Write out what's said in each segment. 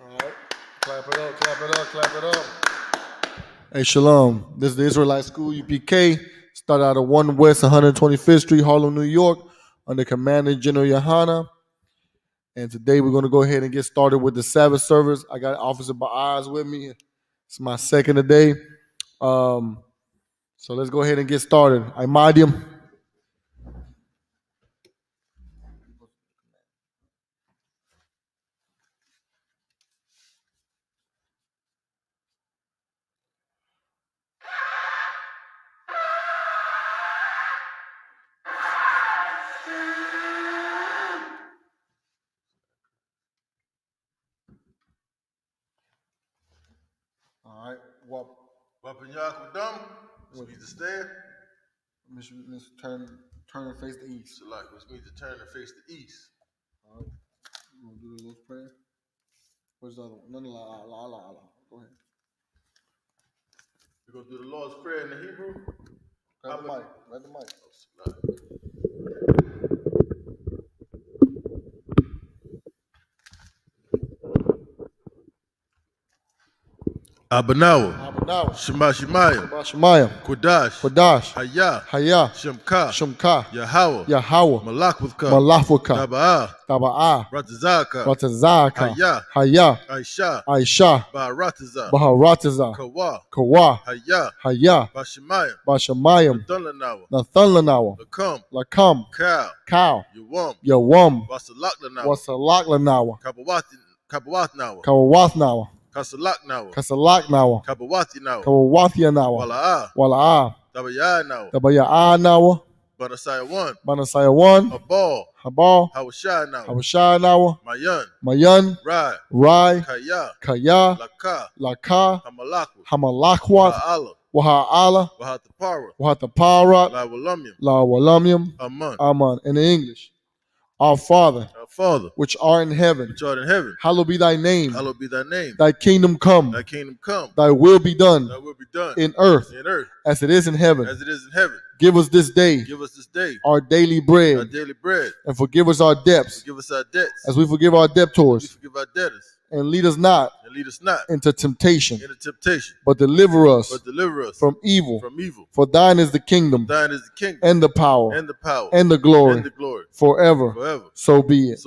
All right. Clap it up, clap it up, clap it up. Hey, Shalom. This is the Israelite School, UPK. Started out of 1 West 125th Street, Harlem, New York, under Commander General Yohana. And today we're going to go ahead and get started with the Sabbath service. I got Officer Baaz with me. It's my second today. So let's go ahead and get started. Imadium. All right. Weapon Yakudam, which means to stand. Let's turn and face the east. Select, which means to turn and face the east. All right. You want to do the Lord's Prayer? Where's the other one? No. Go ahead. We're going to do the Lord's Prayer in the Hebrew. Grab the mic. Grab the mic. Abanawa, Shema Shemayim, Kodash, Hayah, Shemka, Yahweh, Malachwaka, Taba'ah, Ratazaka, Hayah, Aisha, Baharataza, Kawa, Hayah, Bashamayim, Nathanlanawa, Lakam, Cow, Yawam, Wasalakhlanawa, Kawawathnawa, Kasalaknawa, Kawawathia Wala'ah, Tabaya'anawa, Banasaya 1, Habal, Hawashanawa, Mayan, Rai, Kaya, Laka, Hamalakwat, Waha'ala, Wahatapara, La Walamyam, Aman. In the English, Our Father, which art in heaven, hallowed be thy name. Thy kingdom come. Thy will be done in earth as it is in heaven. Give us this day our daily bread. And forgive us our debts as we forgive our debtors. And lead us not into temptation, but deliver us from evil. For thine is the kingdom, and the power, and the glory, forever. So be it.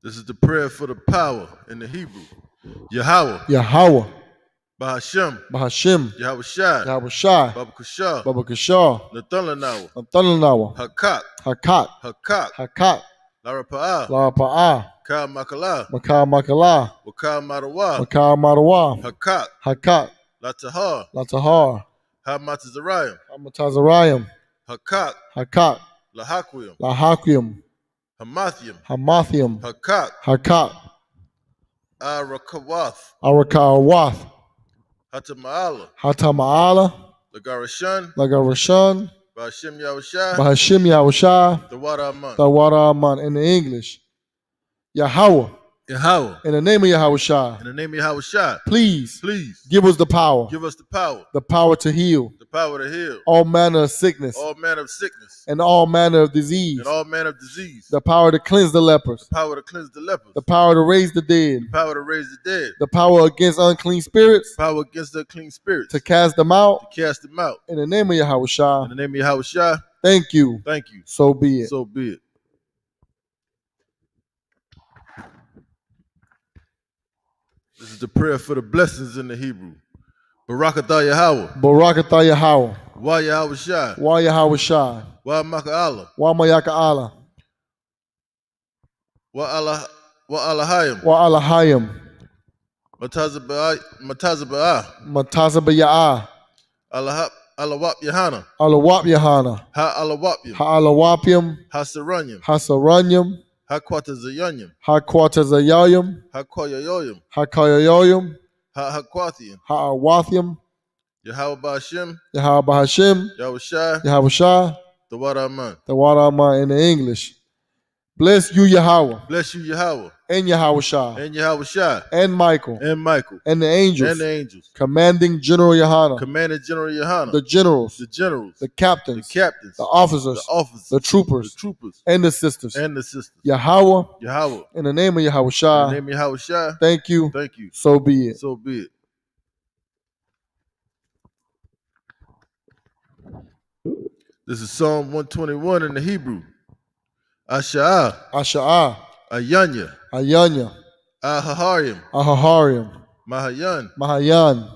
This is the prayer for the power in the Hebrew. Yahweh. Bahashim, Yahweh Shai, Baba Kashah, Nathanlanawa, Hakak, Larapa'ah, Ka Makala, Makala, Waka Marawa, Hakak, Latahar, Hamatazarayim, Hakak, Lahakwim, Hamathium, Hakak, Arakawath, Hatama'ala, Lagarashan, Bahashim Yahushai, the Aman. In the English, Yahweh. In the name of Yahushai. Please give us the power. The power to heal. All manner of sickness. And all manner of disease. The power to cleanse the lepers. The power to raise the dead. The power against unclean spirits. To cast them out. In the name of Yahushai. Thank you. So be it. This is the prayer for the blessings in the Hebrew. Barakatah Yahweh. Wa Yahweh Shai. Wa Maka'ala. Wa Mayaka'ala. Wa Alahayim. Matazabaya'ah. Alawap Yahana. Ha'alawapyam. Hasaranyam. Hakwatazayanyam. Hakoyoyam. Ha'awathiam. Yahweh Bashim. Yahweh Shai. Yahweh Shai. The Waraman. In the English, Bless you, Yahweh. Bless you, Yahweh. And Yahushua. And Yahushua. And Michael. And Michael. And the angels. And the angels. Commanding General Yohana. Commanding General Yohana. The generals. The generals. The captains. The captains. The officers. The officers. The troopers. The troopers. And the sisters. And the sisters. Yahweh. Yahweh. In the name of Yahushua. In the name of Yahushua. Thank you. Thank you. So be it. So be it. This is Psalm 121 in the Hebrew. Asha'ah. Asha'ah. Ayanya. Ayanya. Ahaharim. Ahaharim. Mahayan. Mahayan.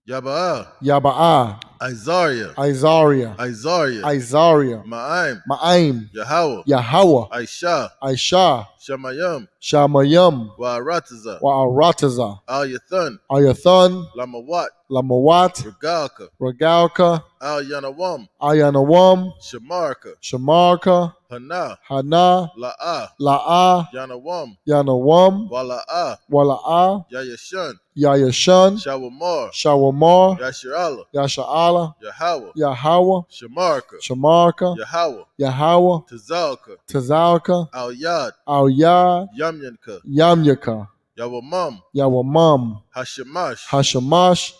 Yaba'ah. Yaba'ah. Isaiah. Isaiah. Isaiah. Isaiah. Ma'aim. Ma'aim. Yahweh. Yahweh. Aisha. Aisha. Shamayam. Shamayam. Wa'arataza. Wa'arataza. Al-Yathan. Al-Yathan. Lamawat. Lamawat. Regalka. Regalka. Al-Yanawam. Al-Yanawam. Shamarka. Shamarka. Hana. Hana. La'ah. La'ah. Yanawam. Yanawam. Wala'ah. Wala'ah. Yayashan. Yayashan. Shawamar. Shawamar. Yashirala. Yasha'ala. Yahweh. Yahweh. Shamarka. Shamarka. Yahweh. Yahweh. Tazalka. Tazalka. Al-Yad. Al-Yad. Yamyanka. Yamyaka. Yawamam. Yawamam. Hashamash. Hashamash.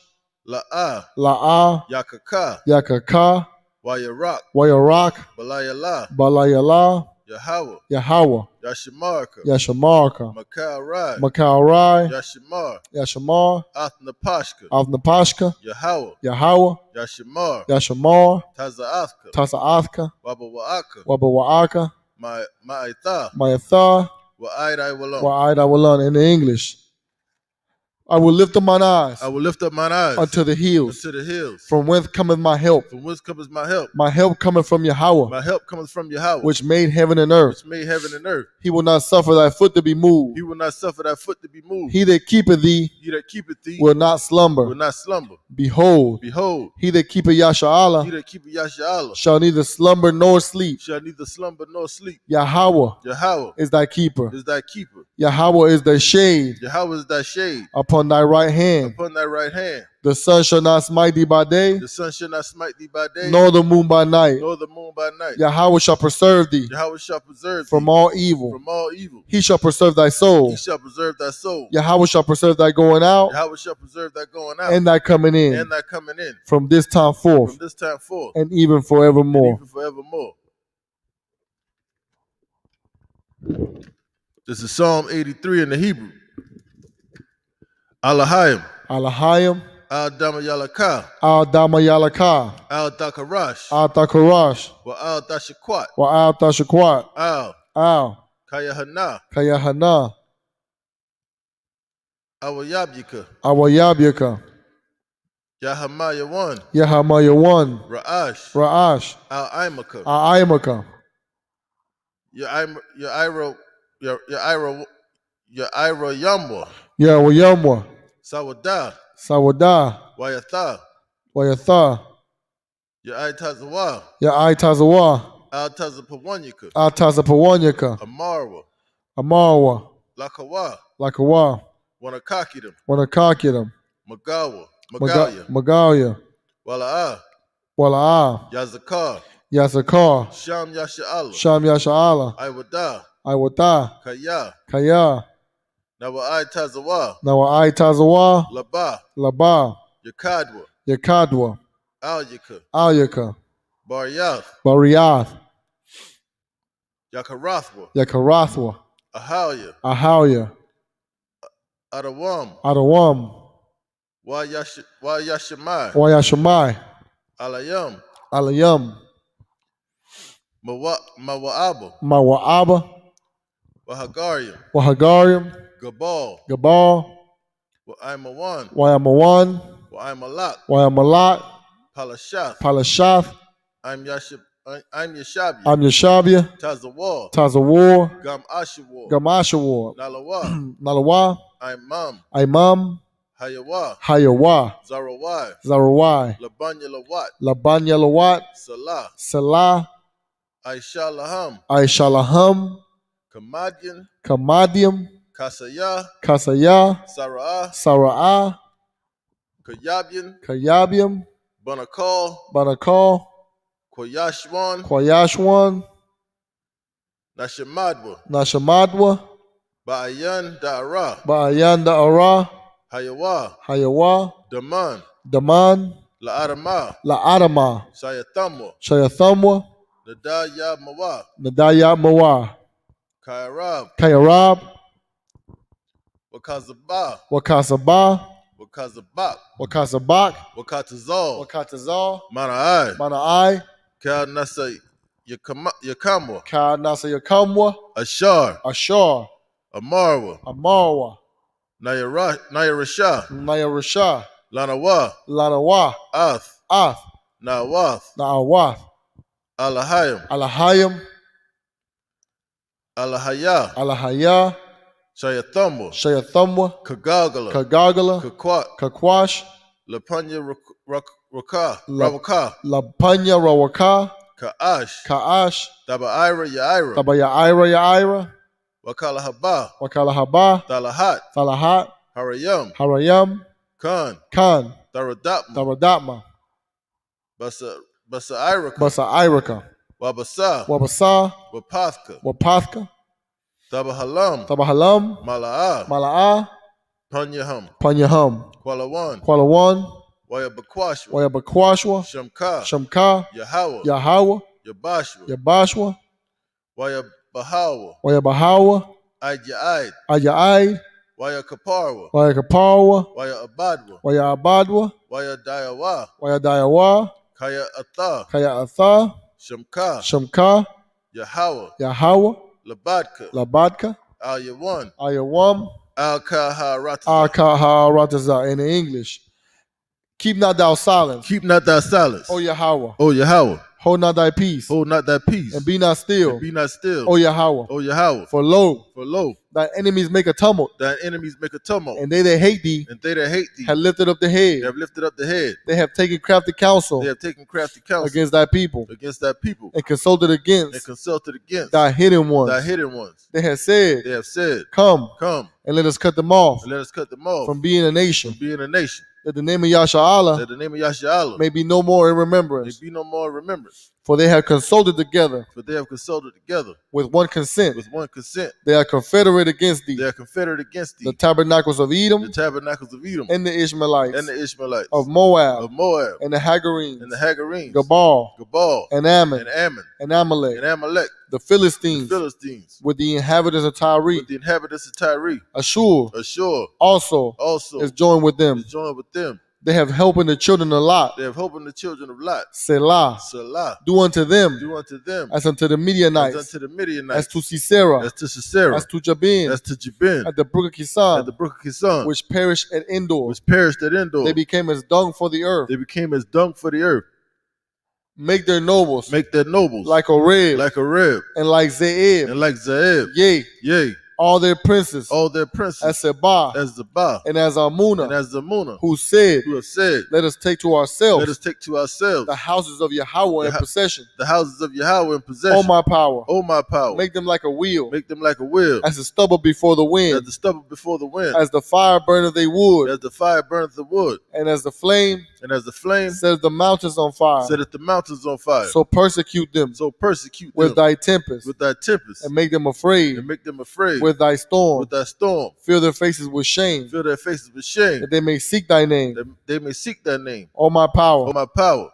La'ah. La'ah. Yakaka. Yakaka. Wayarak. Wayarak. Balayala. Balayala. Yahweh. Yahweh. Yashamarka. Yashamarka. Makaurai. Makaurai. Yashamar. Yashamar. Athnapashka. Avnapashka. Yahweh. Yahweh. Yashamar. Yashamar. Tazaathka. Tasa'athka. Wabawaaka. Wabawaaka. Ma'itha. Ma'itha. Wa'aidai walon. Wa'aidai walon in the English. I will lift up mine eyes. I will lift up mine eyes unto the hills. Unto the hills. From whence cometh my help? From whence cometh my help? My help cometh from Yahweh. My help cometh from Yahweh. Which made heaven and earth. Which made heaven and earth. He will not suffer thy foot to be moved. He will not suffer thy foot to be moved. He that keepeth thee. He that keepeth thee. Will not slumber. Will not slumber. Behold. Behold. He that keepeth Yasha'ala. He that keepeth Yasha'ala. Shall neither slumber nor sleep. Shall neither slumber nor sleep. Yahweh. Yahweh. Is thy keeper. Is thy keeper. Yahweh is thy shade. Yahweh is thy shade. Upon thy right hand. Upon thy right hand. The sun shall not smite thee by day. The sun shall not smite thee by day. Nor the moon by night. Nor the moon by night. Yahweh shall preserve thee. Yahweh shall preserve thee. From all evil. From all evil. He shall preserve thy soul. He shall preserve thy soul. Yahweh shall preserve thy going out. Yahweh shall preserve thy going out. And thy coming in. And thy coming in. From this time forth. From this time forth. And even forevermore. And even forevermore. This is Psalm 83 in the Hebrew. Alahayim. Alahayim. Al-Damayalaka. Al-Damayalaka. Al-Dakarash. Al-Dakarash. Wa al-Dashakwat. Wa al-Dashakwat. Al. Kayahana. Kayahana. Awayabyika. Awayabyika. Yahamaya 1. Yahamaya 1. Ra'ash. Ra'ash. Al-Aimaka. Al-Aimaka. Yaira Yamwa. Yaira Yamwa. Sawada. Sawada. Wayatha. Wayatha. Ya'itazawa. Ya'itazawa. Altazapawanyaka. Altazapawanyaka. Amarwa. Amarwa. Lakawa. Lakawa. Wanakakidam. Wanakakidam. Magawa. Magalia. Wala'ah. Wala'ah. Yazakar. Yazakar. Sham Yasha'ala. Sham Yasha'ala. Iwada. Iwada. Kaya. Kaya. Nawa'itazawa. Nawa'itazawa. Laba. Laba. Yakadwa. Yakadwa. Alyaka. Alyaka. Baryath. Baryath. Yakarathwa. Yakarathwa. Ahalya. Ahalya. Adawam. Adawam. Wayashamai. Wayashamai. Alayam. Alayam. Mawa'aba. Mawa'aba. Wahagariam. Wahagariam. Gabal. Gabal. Wa'aimawan. Wa'aimawan. Wa'aimalak. Wa'aimalak. Palashath. Palashath. I'm Yashabia. I'm Yashabia. Tazawar. Tazawar. Gam Ashawar. Gam Ashawar. Nalawa. Nalawa. Imam. Imam. Hayawa. Hayawa. Zarawai. Zarawai. Labanya Lawat. Labanya Lawat. Salah. Salah. Aisha Laham. Aisha Laham. Kamadian. Kamadium. Kasaya. Kasaya. Sara'ah. Sara'ah. Kayabian. Kayabium. Banakal. Banakal. Koyashwan. Koyashwan. Nashamadwa. Ba'ayan Da'ara. Ba'ayan Da'ara. Hayawa. Daman. La'adama. Shayathamwa. Nadaya Mawa. Kayarab. Wakazabah. Wakazabak. Wakatazal. Mana'ai. Ka Nasa Yakamwa. Ashar. Amarwa. Nayarasha. Lanawa. Ath. Na'awath. Alahayim. Alahaya. Shayathamwa. Kagagala. Kakwash. Lapanya Rawaka. Ka'ash. Tabaira Yaira. Wakalahaba. Talahat. Harayam. Khan. Tharadapma. Basa Wabasa. Wapathka. Tabahalam. Mala'ah. Panyaham. Kualawan. Wayabakwashwa. Shamka. Yahawa. Yabashwa. Wayabahawa. Ayaid. Wayakaparwa. Wayabadwa. Wayadayawa. Kaya Atha. Shamka. Yahawa. Labadka. Ayawam. Al-Kaharataza in English. Keep not thou silence. O Yahweh. Hold not thy peace. And be not still. O Yahweh. For lo. Thy enemies make a tumult. And they that hate thee. Have lifted up the head. They have taken crafty counsel. Against thy people. And consulted against. Thy hidden ones. They have said. Come. And let us cut them off. From being a nation. That the name of Yasha may be no more in remembrance. For they have consulted together. With one consent. They are confederate against thee. The tabernacles of Edom. And the Ishmaelites. Of Moab. And the Hagarenes. Gabal. And Ammon. And Amalek. The Philistines. With the inhabitants of Tyre. Ashur. Also is joined with them. They have helped the children of Lot. Selah. Do unto them. As unto the Midianites. As to Sisera. As to Jabin. At the brook of Kisan. Which perished at Endor. They became as dung for the earth. Make their nobles. Like Oreb. And like Zeeb. Yea. All their princes. As Zebah. And as Amunah. Who said. Let us take to ourselves. The houses of Yahweh in possession. O my power. Make them like a wheel. As the stubble before the wind. As the fire burneth the wood. And as the flame. Setteth the mountains on fire. So persecute them. With thy tempest. And make them afraid. With thy storm. Fill their faces with shame. That they may seek thy name. O my power.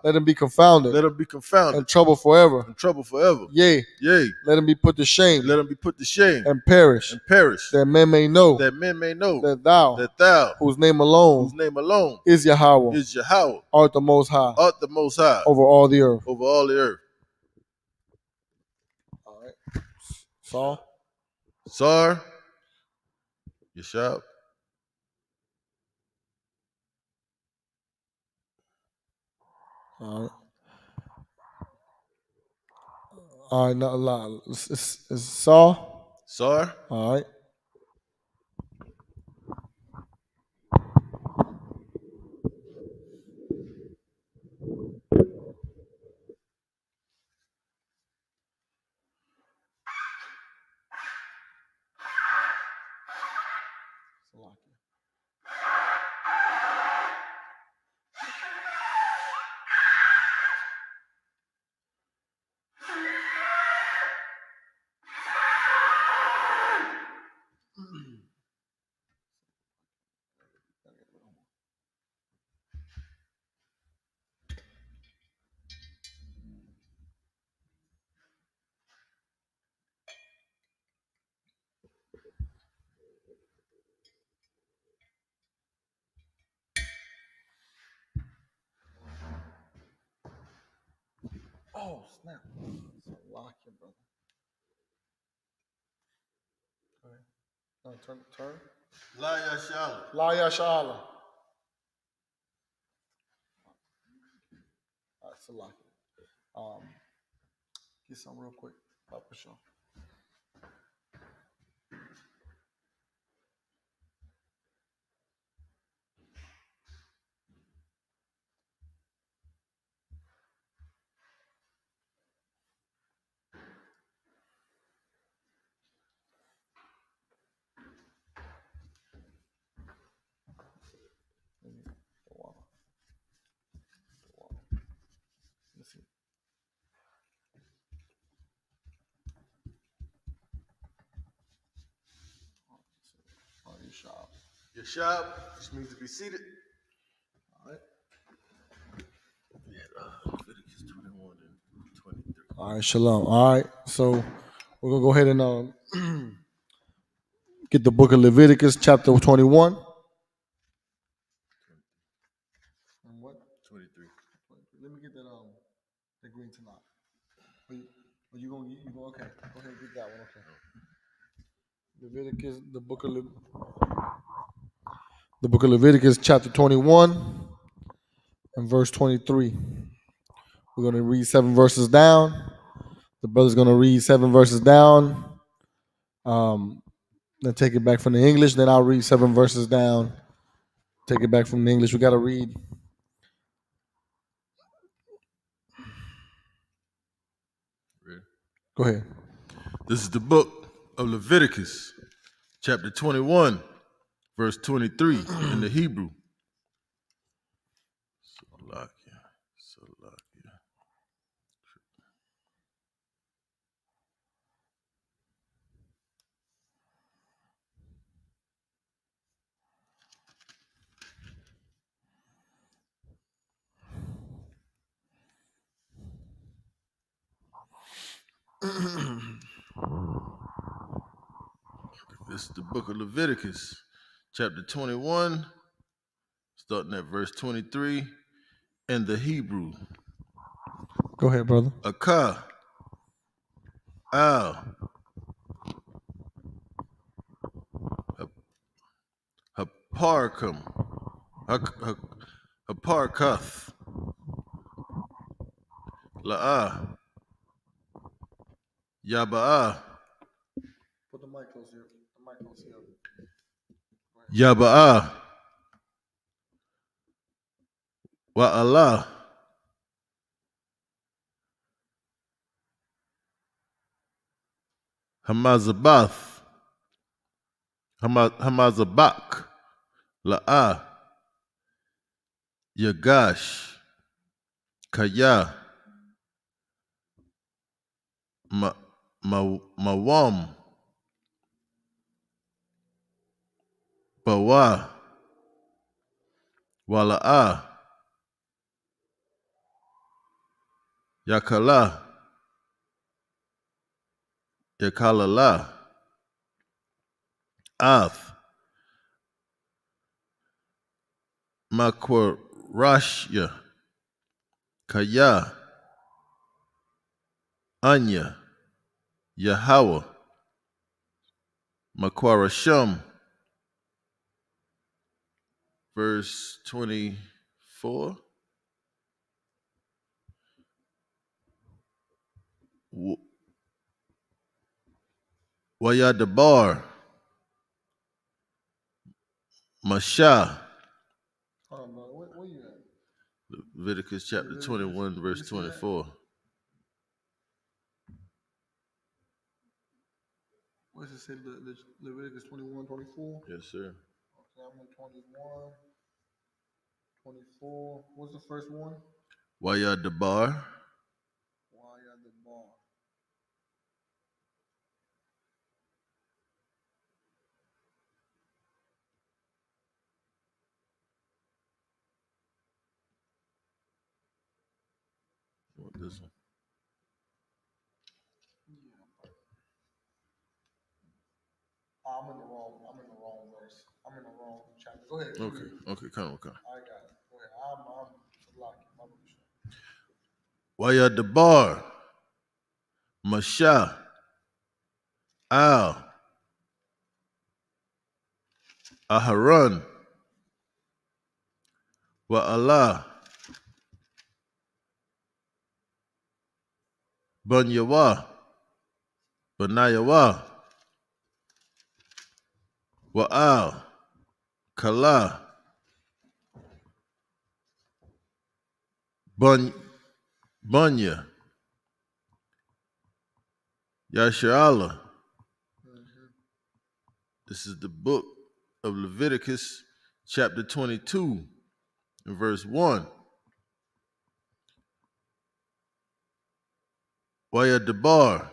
Let them be confounded. And trouble forever. Yea. Let them be put to shame. And perish. That men may know. That thou. Whose name alone. Is Yahweh. Art the most high. Over all the earth. All right. Saul. Sar. Yeshab. All right. All right, not a lot. It's Saul. All right. Oh, snap. It's a lock here, brother. Okay. Turn. La Yashala. La Yashala. All right, so lock it. Get some real quick. For sure. Let's see. Yashab, which means to be seated. All right. Leviticus 21 and 23. All right, shalom. All right, so we're going to go ahead and get the book of Leviticus, chapter 21. And what? 23. Let me get that green tonight. You going to okay. Go ahead and get that one, okay. Leviticus, the book of Leviticus, chapter 21 and verse 23. We're going to read 7 verses down. The brother's going to read 7 verses down. Then take it back from the English. Then I'll read 7 verses down. Take it back from the English. We got to read. Ready? Go ahead. This is the book of Leviticus, chapter 21, verse 23 in the Hebrew. Salakia. This is the book of Leviticus, chapter 21, starting at verse 23 in the Hebrew. Go ahead, brother. Akah, Al, Haparkam, Haparkath, La'ah, Yaba'ah, Put the mic close here. Yaba'ah, Wa'allah, Hamazabath, Hamazabak, La'ah, Yagash, Kaya, Mawam, Bawa, Wala'ah, Yakala, Yakalala, Ath, Makwarashya, Kaya, Anya, Yahweh, Makwarasham, verse 24. Wayadabar, Masha. Where you at? Leviticus chapter 21, verse 24. What does it say? Leviticus 21, 24? Yes, sir. Okay, I'm in 21, 24. What's the first one? Wayadabar. What this one? I'm in the wrong verse. I'm in the wrong chapter. Go ahead. Okay, come on. I got it. Go ahead. I'm lucky. Wayadabar, Masha, Al, Aharon, Wa Allah, Bunyawa, Banayawa, Wa Al, Kala, Bunya, Yasharallah. This is the book of Leviticus, chapter 22, and verse 1. Wayadabar,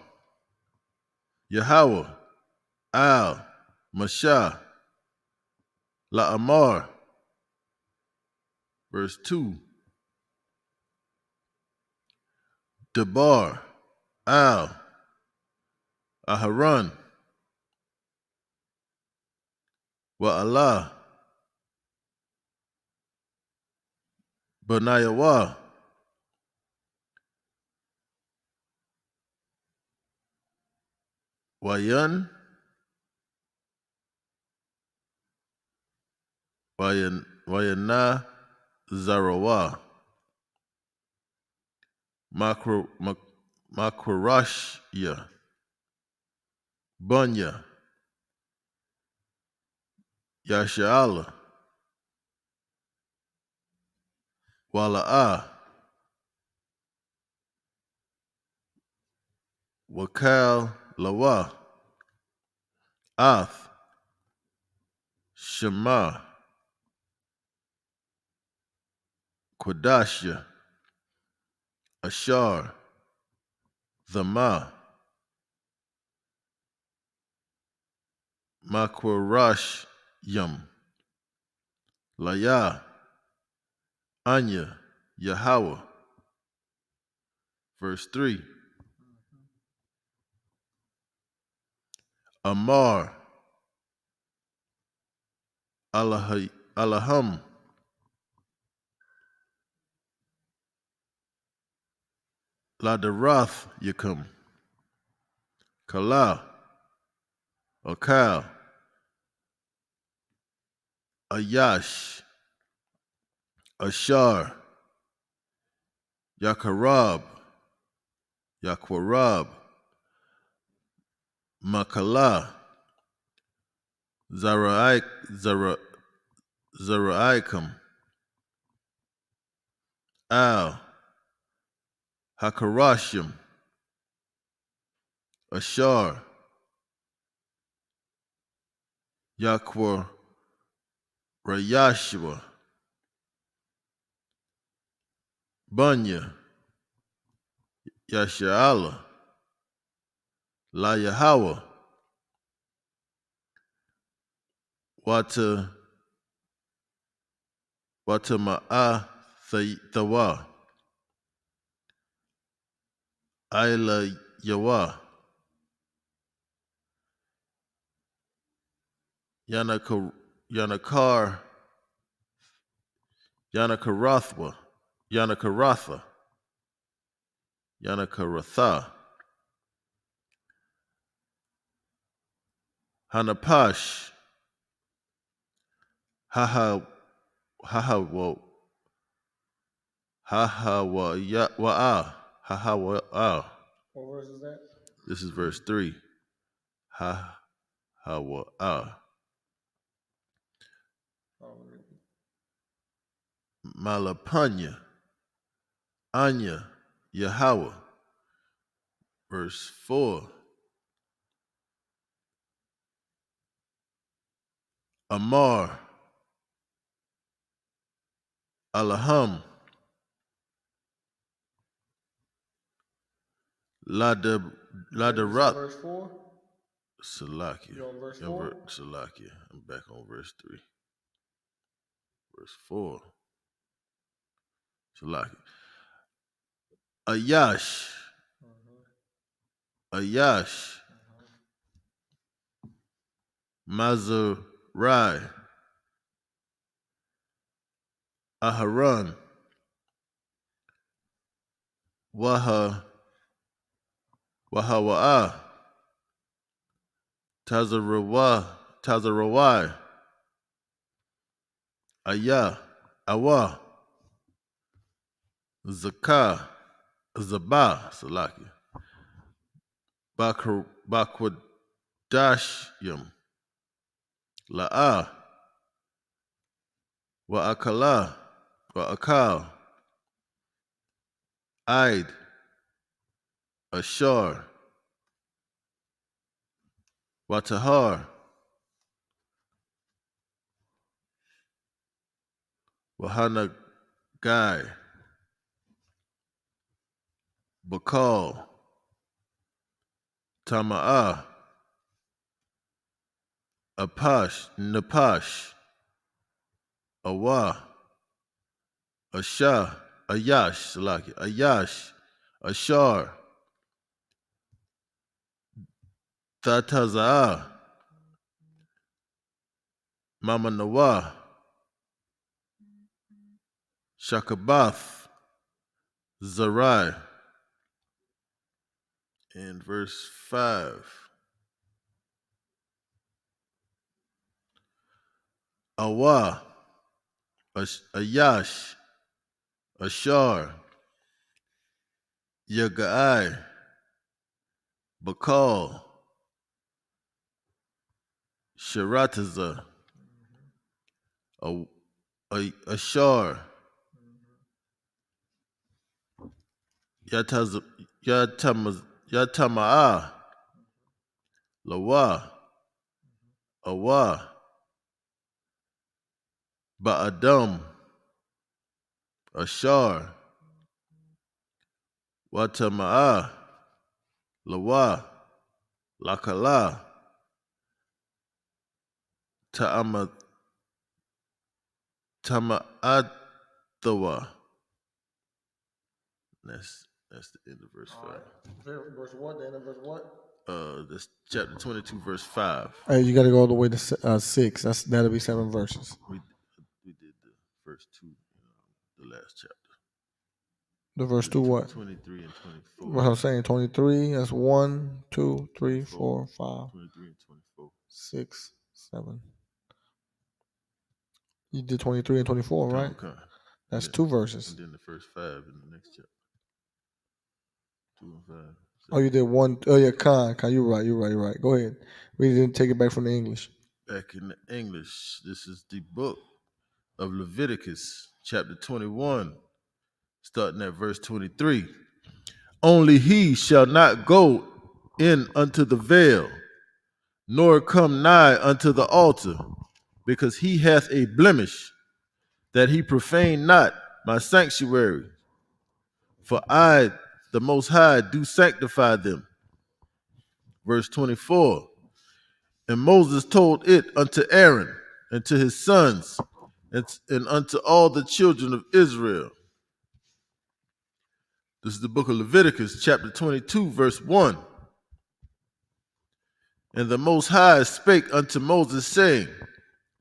Yahweh, Al, Mashah, La'amar. Verse 2. Dabar, Al, Aharon, Wa Allah, Banayawa, Wayan, Wayana, Zarawa, Makrashya, Bunya, Yasha'ala, Wala'ah, Wakal Lawa, Ath, Shema, Quadashya, Ashar, Thama, Makwarashyam, Laya, Anya, Yahweh. Verse 3. Amar, Allahum, Ladarath Yakum, Kala, Akal, Ayash, Ashar, Yakarab, Makala, Zaraikum, Al, Hakarashim, Ashar, Rayashua, Bunya, Yasha'ala, La Yahweh, Watama'a Thawa, Ila Yawa, Yanakaratha, Hanapash, Hahawa'ah. What verse is that? This is verse 3. Hahawa'ah. Malapanya, Anya, Yahweh. Verse 4. Amar, Alaham, Ladarath. Verse 4? Salakia. You on verse 4? Salakia. I'm back on verse 3. Verse 4. Salakia. Ayash. Ayash. Mazerai. Aharon. Waha Wahawa'a Tazarawai Aya Awa Zakah Zabah Salaki Bakwadashyam La'a Wa'akala Wa'akal Aid Ashar Watahar Wahana Gai Bakal Tama'a Napash Awa Asha Ayash Salaki Ayash Ashar Tataza'a Mama Nawa Shakabath Zarai. In verse 5. Awa, Ayash, Ashar, Yagai, Bakal, Sharataza, Ashar, Yatama'a, Lawa, Awa, Ba'adam, Ashar, Watama'a, Lawa, Lakala, Tama'atawa. That's the end of verse 5. Right. Verse what? The end of verse what? This chapter 22, verse 5. Hey, you got to go all the way to 6. That'll be 7 verses. We did the first 2, the last chapter. The verse 2 what? 23 and 24. What I'm saying, 23. That's 1, 2, 3, 4, 5, 23 and 24. 6, 7. You did 23 and 24, right? Okay. That's 2 verses. And then the first 5 in the next chapter. 2 and 5. 7. Oh, you did 1. Oh, yeah, Khan. You're right. Go ahead. We didn't take it back from the English. Back in the English, this is the book of Leviticus, chapter 21, starting at verse 23. Only he shall not go in unto the veil, nor come nigh unto the altar, because he hath a blemish, that he profane not my sanctuary. For I, the Most High, do sanctify them. Verse 24. And Moses told it unto Aaron and to his sons and unto all the children of Israel. This is the book of Leviticus, chapter 22, verse 1. And the Most High spake unto Moses, saying,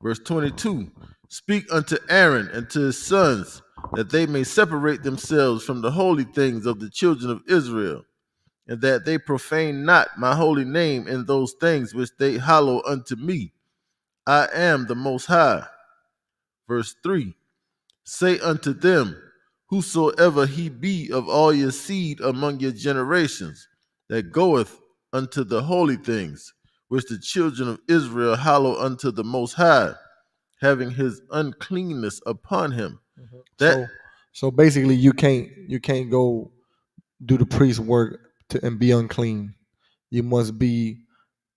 verse 22, speak unto Aaron and to his sons, that they may separate themselves from the holy things of the children of Israel, and that they profane not my holy name in those things which they hallow unto me. I am the Most High. Verse 3, say unto them, whosoever he be of all your seed among your generations, that goeth unto the holy things, which the children of Israel hallow unto the Most High, having his uncleanness upon him. Mm-hmm. So basically, you can't go do the priest work and be unclean. You must be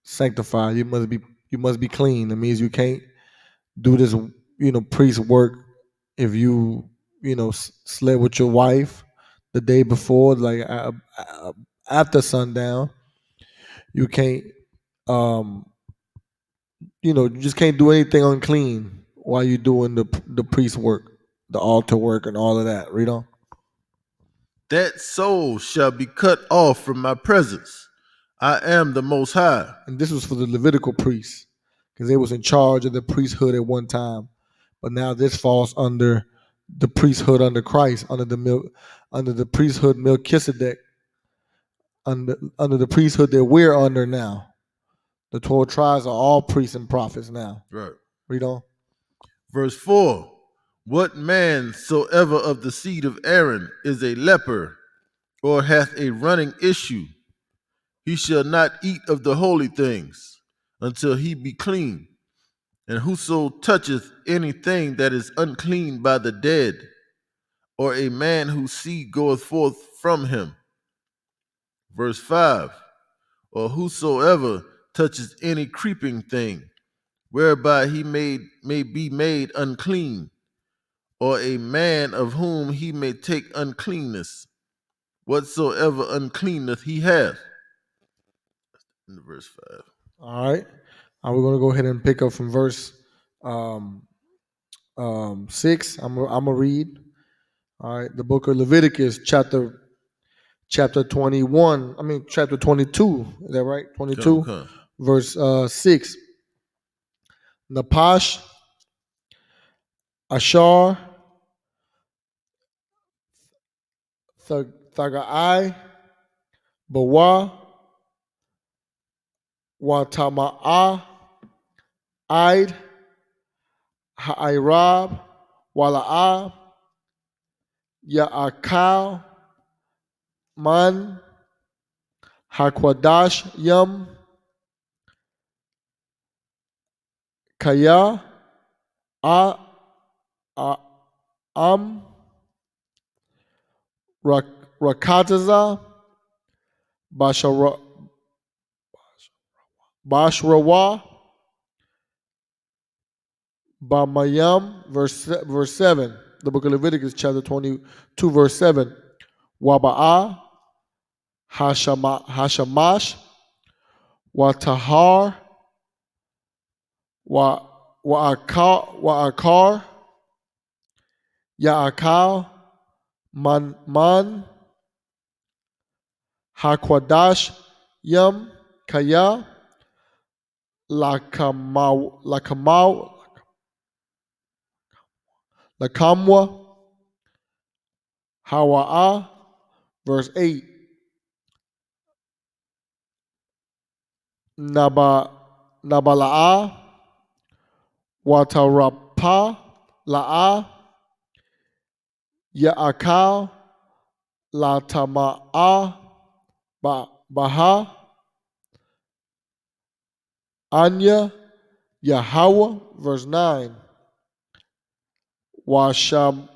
sanctified. You must be clean. That means you can't do this, priest work if you slept with your wife the day before, like after sundown. You can't, you just can't do anything unclean while you're doing the priest work, the altar work, and all of that. Read on. That soul shall be cut off from my presence. I am the Most High. And this was for the Levitical priests, because they was in charge of the priesthood at one time. But now this falls under the priesthood under Christ, under under the priesthood Melchizedek, under the priesthood that we're under now. The 12 tribes are all priests and prophets now. Right. Read on. Verse 4. What man soever of the seed of Aaron is a leper, or hath a running issue, he shall not eat of the holy things until he be clean. And whoso toucheth anything that is unclean by the dead, or a man whose seed goeth forth from him. Verse 5. Or whosoever touches any creeping thing, whereby he may be made unclean, or a man of whom he may take uncleanness, whatsoever uncleanness he hath. In verse 5. All right. We're going to go ahead and pick up from verse 6. I'm going to read. All right. The book of Leviticus, chapter 21. Chapter 22. Is that right? 22. Okay. Verse 6. Napash, Ashar, Thagaai, Bawa, Watama'a, Aid, Ha'irab, Wala'a, Ya'akal, Man, Hakwadash Yam, Kaya, Rakataza, Bashrawa, Bamayam, verse 7. The book of Leviticus, chapter 22, verse 7. Waba'a, Hashamash, Watahar, Wa'akar, Ya'akal, Man, Hakwadash, Yam, Kaya, Lakamwa, Hawa'a, verse 8. Nabala'a, Watarapa, La'a, Ya'akal, Latama'a, Baha, Anya, Yahweh, verse 9. Washamara,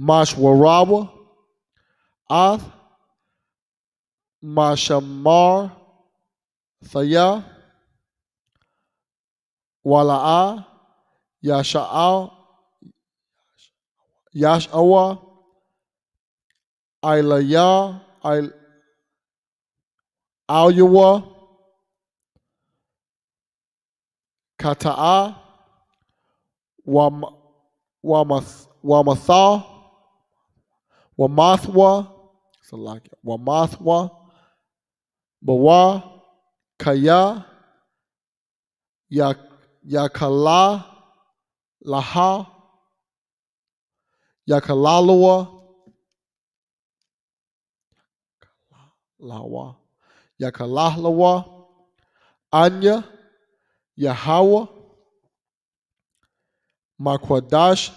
Mashwarawa, Ath, Mashamar, Thaya, Wala'a, Yasha'al, Yashawa, Ilaya, Alyawa, Kata'a, Wamatha, Wamathwa, Wamathwa, Bawa, Kaya, Yakala, Laha, Yakalalawa, Lawa, Yakalahlawa, Anya, Yahweh, Makwadashma,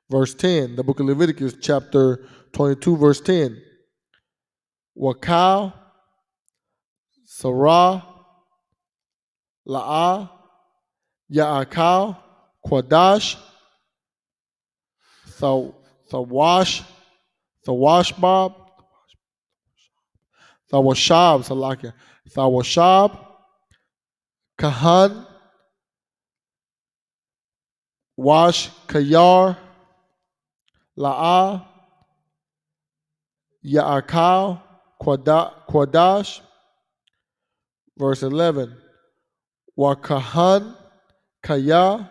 verse 10. The book of Leviticus, chapter 22, verse 10. Wakal, Sarah, La'a, Ya'akal, Kwadash, Thawashbab, Thawashab, Kahan, Wash, Kayar, La'a, Ya'akal, Kwadash, verse 11. Wakahan, Kaya,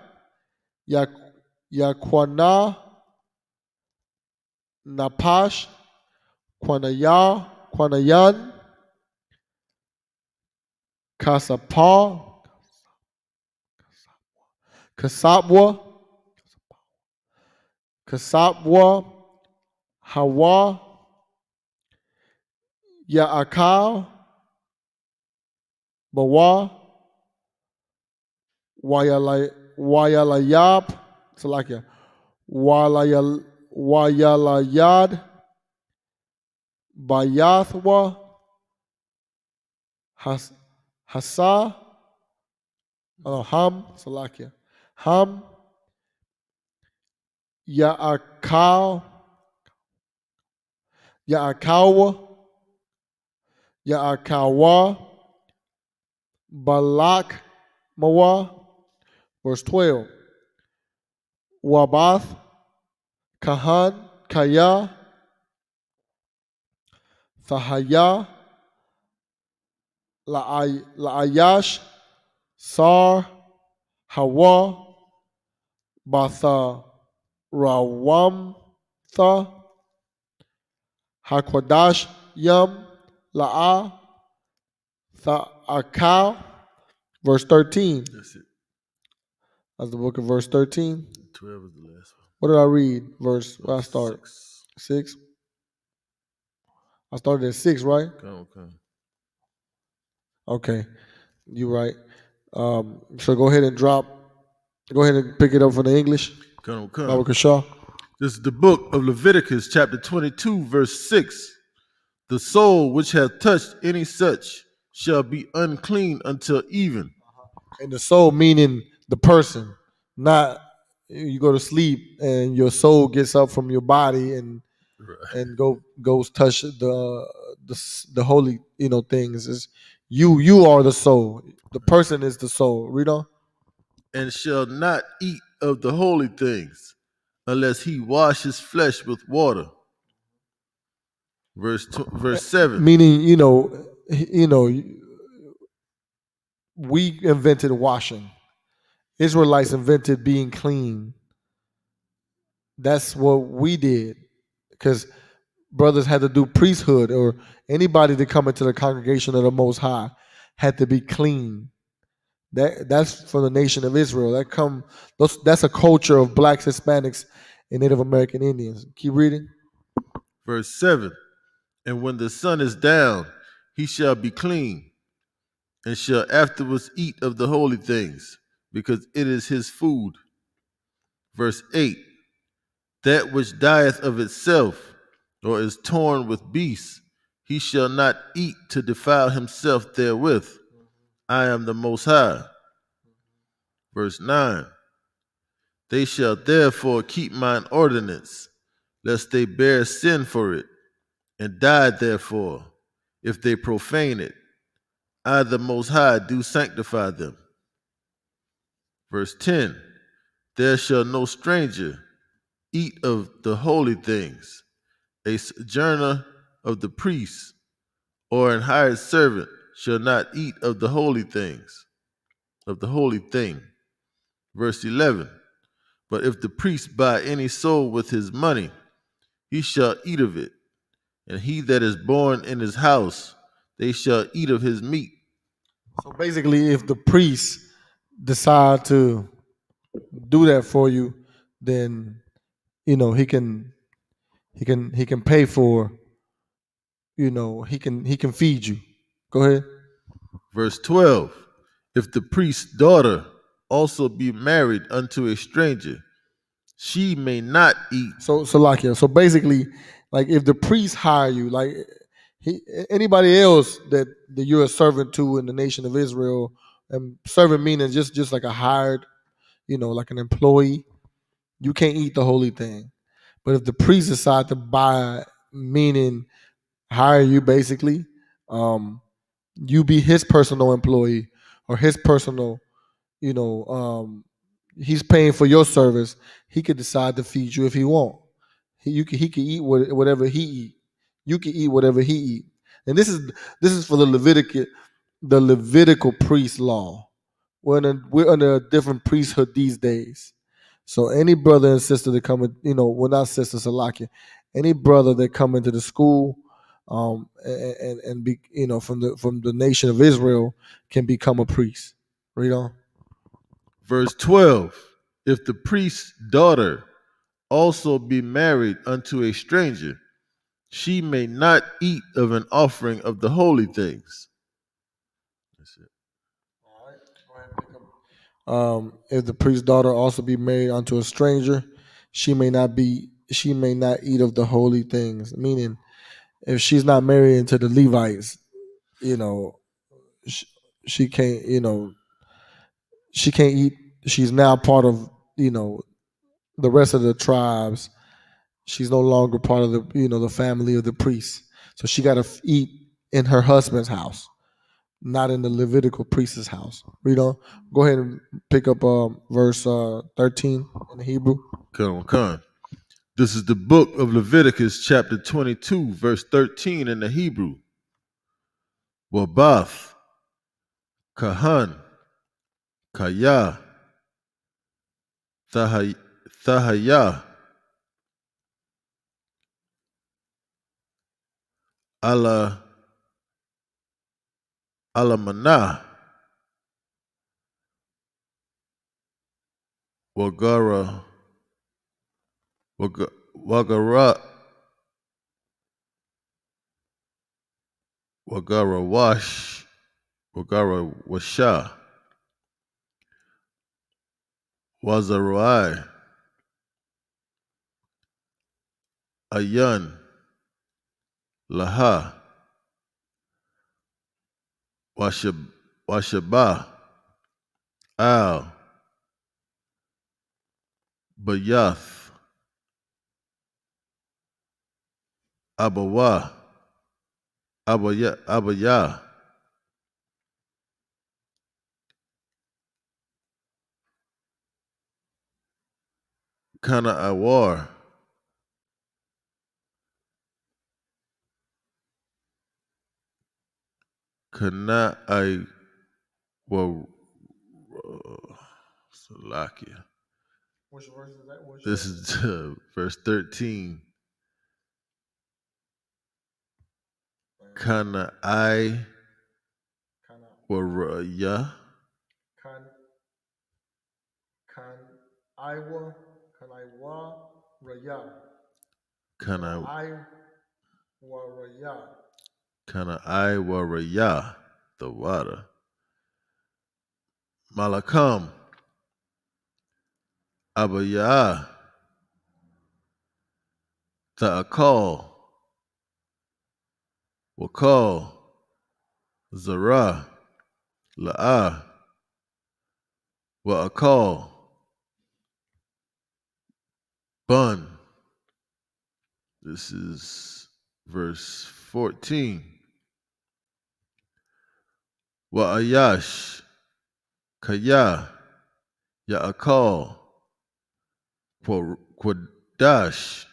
Yakwana, Napash, Kwanayan, Kasapa, Kasapwa, Hawa, Ya'akal, Bawa, Wayalayab, Salakia, Wayalayad, Bayathwa, Hasa, Ham, Salakia, Ham, Ya'akawa, Ya'akawa, Balak, Mawa, verse 12. Wabath, Kahan, Kaya, Thahaya, La'ayash, Sar, Hawa, Batha, Rawamtha, Hakwadash, Yam, La'a, Tha'akal, verse 13. That's it. That's the book of verse 13. 12 is the last one. What did I read? Where I start? 6. I started at 6, right? Okay. You're right. So go ahead and pick it up for the English. This is the book of Leviticus, chapter 22, verse 6. The soul which hath touched any such shall be unclean until even. And the soul meaning the person, not you go to sleep and your soul gets up from your body and goes touch the holy things. It's you are the soul. The person is the soul. Read on. And shall not eat of the holy things, unless he wash his flesh with water. Verse 7. Meaning, we invented washing. Israelites invented being clean. That's what we did, because brothers had to do priesthood, or anybody to come into the congregation of the Most High had to be clean. That's for the nation of Israel. That's a culture of blacks, Hispanics, and Native American Indians. Keep reading. Verse 7. And when the sun is down, he shall be clean, and shall afterwards eat of the holy things, because it is his food. Verse 8. That which dieth of itself, or is torn with beasts, he shall not eat to defile himself therewith. I am the Most High. Verse 9. They shall therefore keep mine ordinance, lest they bear sin for it, and die therefore, if they profane it. I, the Most High, do sanctify them. Verse 10. There shall no stranger eat of the holy things, a sojourner of the priests, or an hired servant shall not eat of the holy things, of the holy thing. Verse 11. But if the priest buy any soul with his money, he shall eat of it, and he that is born in his house, they shall eat of his meat. So basically, if the priest decide to do that for you, then he can pay for, he can feed you. Go ahead. Verse 12. If the priest's daughter also be married unto a stranger, she may not eat. So basically, like if the priest hire you, like anybody else that you're a servant to in the nation of Israel, and servant meaning just like a hired, like an employee, you can't eat the holy thing. But if the priest decide to buy, meaning hire you, basically, you be his personal employee or his personal, he's paying for your service. He could decide to feed you if he want. He could eat whatever he eat. You can eat whatever he eat. And this is for the Levitical priest law. We're under a different priesthood these days. So any brother and sister that come in, well, not sister Salakia, any brother that come into the school, and be from the nation of Israel can become a priest. Read on. Verse 12. If the priest's daughter also be married unto a stranger, she may not eat of an offering of the holy things. That's it. All right. Go ahead and pick up. If the priest's daughter also be married unto a stranger, she may not eat of the holy things. Meaning, if she's not married into the Levites, she, she can't, she can't eat. She's now part of, the rest of the tribes. She's no longer part of the family of the priests. So she got to eat in her husband's house, not in the Levitical priest's house. Read on. Go ahead and pick up verse 13 in the Hebrew. Come. This is the book of Leviticus, chapter 22, verse 13 in the Hebrew. Wabath, Kahan, Kaya, Thahaya, Alamana, Wagara, Wagara, Wagara Washa, Wazarai, Ayan, Laha, Washaba, Al, Bayath, Abawa, Abaya, Kana Awar, Kana I Salakia. Which verse is that? This is verse 13. Kana I Waraya. Kan Iwa Raya. Kana Raya. Kana I Waraya. The water. Malakam. Abaya. Ta'akal. Wakal. Zara. La'ah. Wa'akal. Bun. This is verse 14. Wa'ayash. Kaya. Ya'akal. Quadash.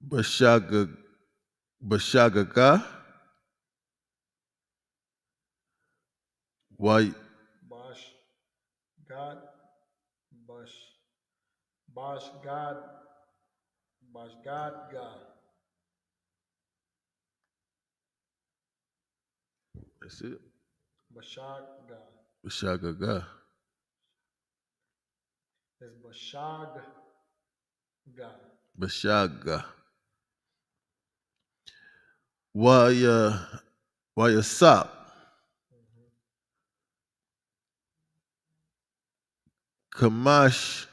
Bashagaga. Why? Bash God. Bash God. God. That's it. Bashaga. Bashagaga. It's Bashaga. Bashaga. Why sop? Kamash.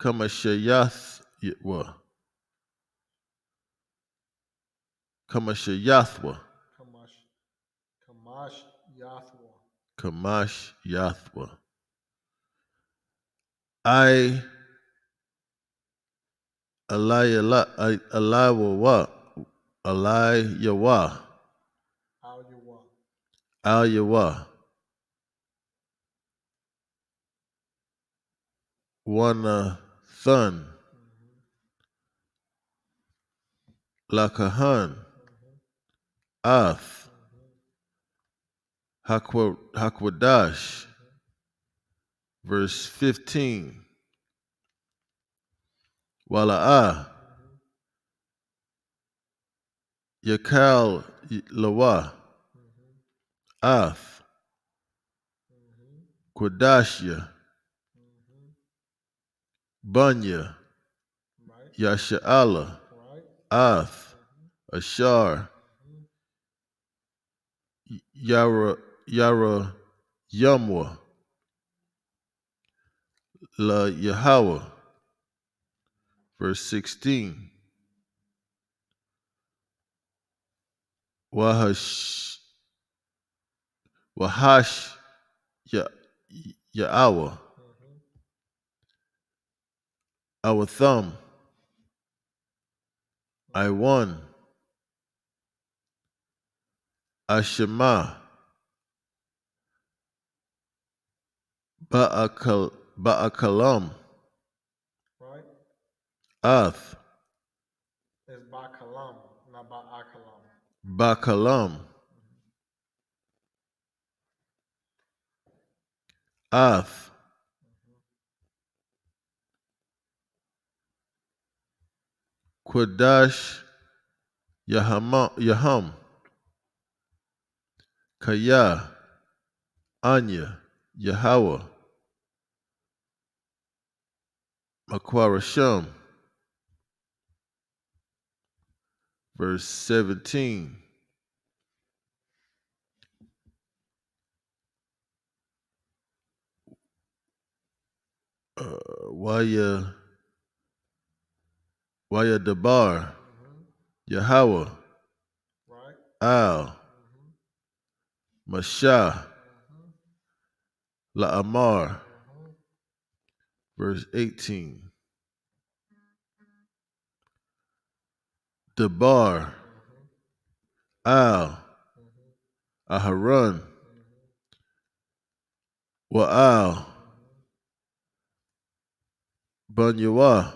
Kamashayath. What? Kamashayathwa. Kamash Yathwa. Kamash Yathwa. I Alayawa. Alayawa. Alyawa. One thun. Lakahan. Ath. Hakwadash, verse 15. Wala'ah, Yakal Lawa, Ath, Quadashya, Bunya, Yasha'ala, Ath, Ashar, Yara Yamwa, La Yahweh, verse 16. Wahash Ya'awa, our thumb, I won, Ashema, Ba'akalam, Right? Ath, It's Bakalam, not Ba'akalam. Bakalam, Ath, Quadash Yaham, Kaya, Anya, Yahweh, Makwarasham, verse 17. Waya Dabar, Yahweh, Right? Al, Mashah, La'amar, verse 18. Dabar, Al, Aharon, Wa'al, Bunyawa,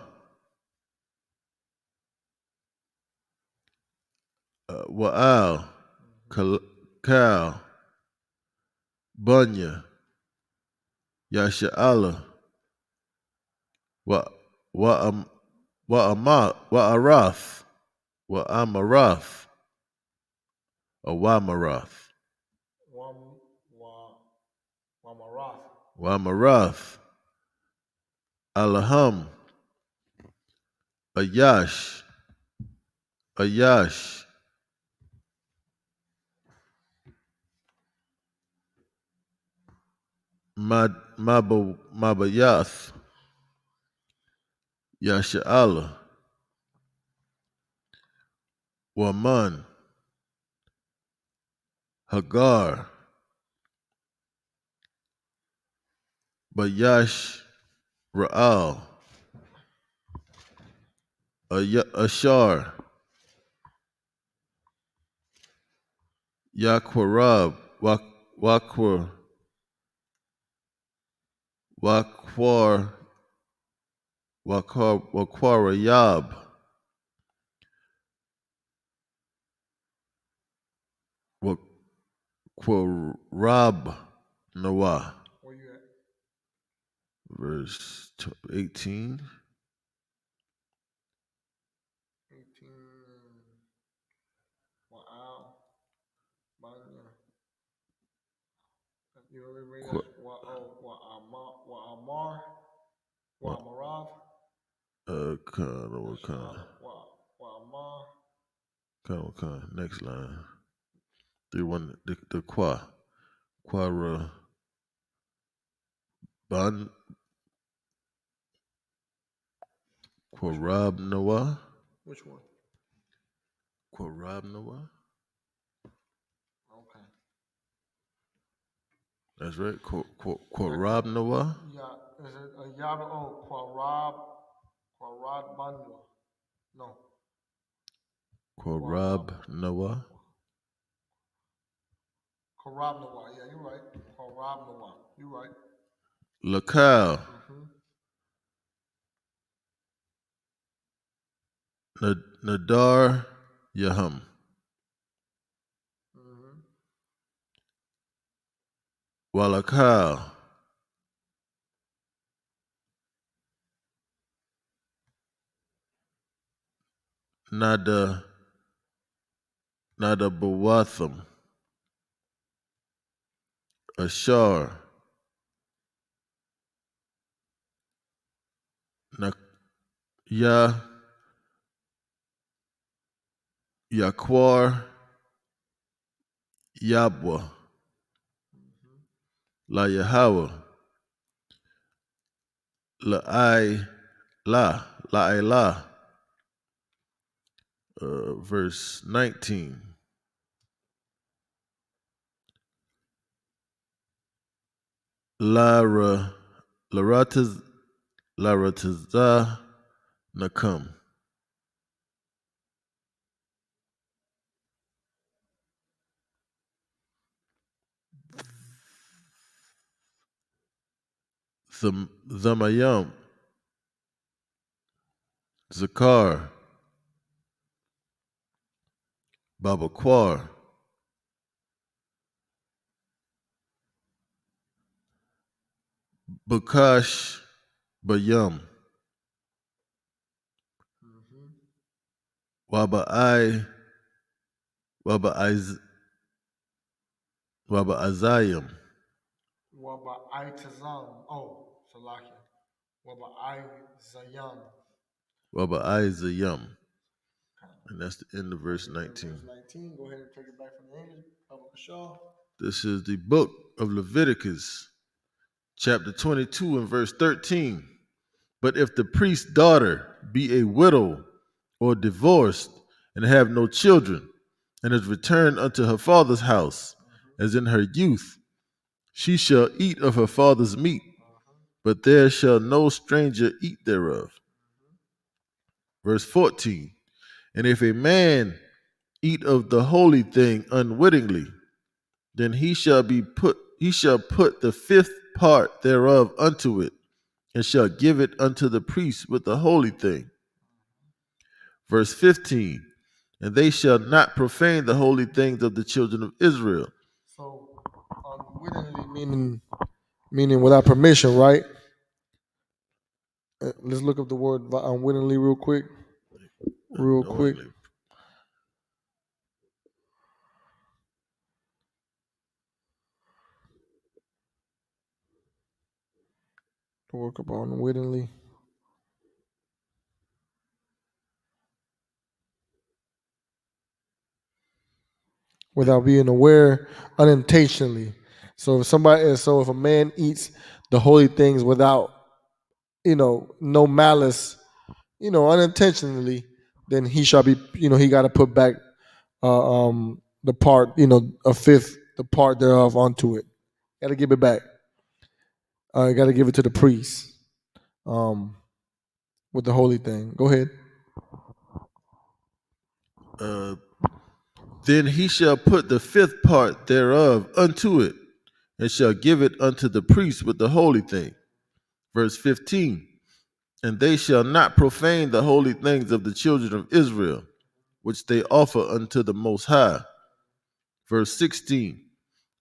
Wa'al, Kal, Bunya, Yasha'ala, Wa'arath, Wa'amarath, or Wamarath. Wamarath, Alaham, Ayash, Mabayath, Yasha'ala, Waman, Hagar, Bayash Ra'al, Ashar, Yakwarab, Wakwarayab, Wakwarab Nawah. Where you at? Verse 18. 18. Wow. Banya. You already read that? Wa'amar. Wa'amarav. Wa'amar. Next line. 3-1. The Quara Ban Quarab Noah. Which one? Quarab Noah. Okay. That's right. Quarab Noah. Yeah. Is it a Yaba? Oh, Quarab Banwa. No. Quarab Noah. Qarab Noah. Yeah, you're right. Qarab Noah. You're right. Lakal. Nadar, Yaham. Walakal. Nada Bawatham. Ashar. Yaquar. Yabwa. La Yahweh. La verse 19. Laratazah Nakam. Zamayam. Zakar. Babaquar. Bukash Bayam. Waba Azayam. Waba Itazam. Oh, Salakia. Waba Izayam. Waba Izayam. And that's the end of verse 19. Verse 19. Go ahead and take it back from the English. This is the book of Leviticus, chapter 22 and verse 13. But if the priest's daughter be a widow or divorced and have no children, and is returned unto her father's house, as in her youth, she shall eat of her father's meat, but there shall no stranger eat thereof. Verse 14. And if a man eat of the holy thing unwittingly, then he shall put the fifth part thereof unto it, and shall give it unto the priest with the holy thing. Verse 15. And they shall not profane the holy things of the children of Israel. So unwittingly meaning without permission, right? Let's look up the word unwittingly real quick. To work up unwittingly. Without being aware, unintentionally. So if a man eats the holy things without, no malice, unintentionally, then he shall be, he got to put back the part, a fifth, the part thereof onto it. Got to give it back. Got to give it to the priest with the holy thing. Go ahead. Then he shall put the fifth part thereof unto it, and shall give it unto the priest with the holy thing. Verse 15. And they shall not profane the holy things of the children of Israel, which they offer unto the Most High. Verse 16.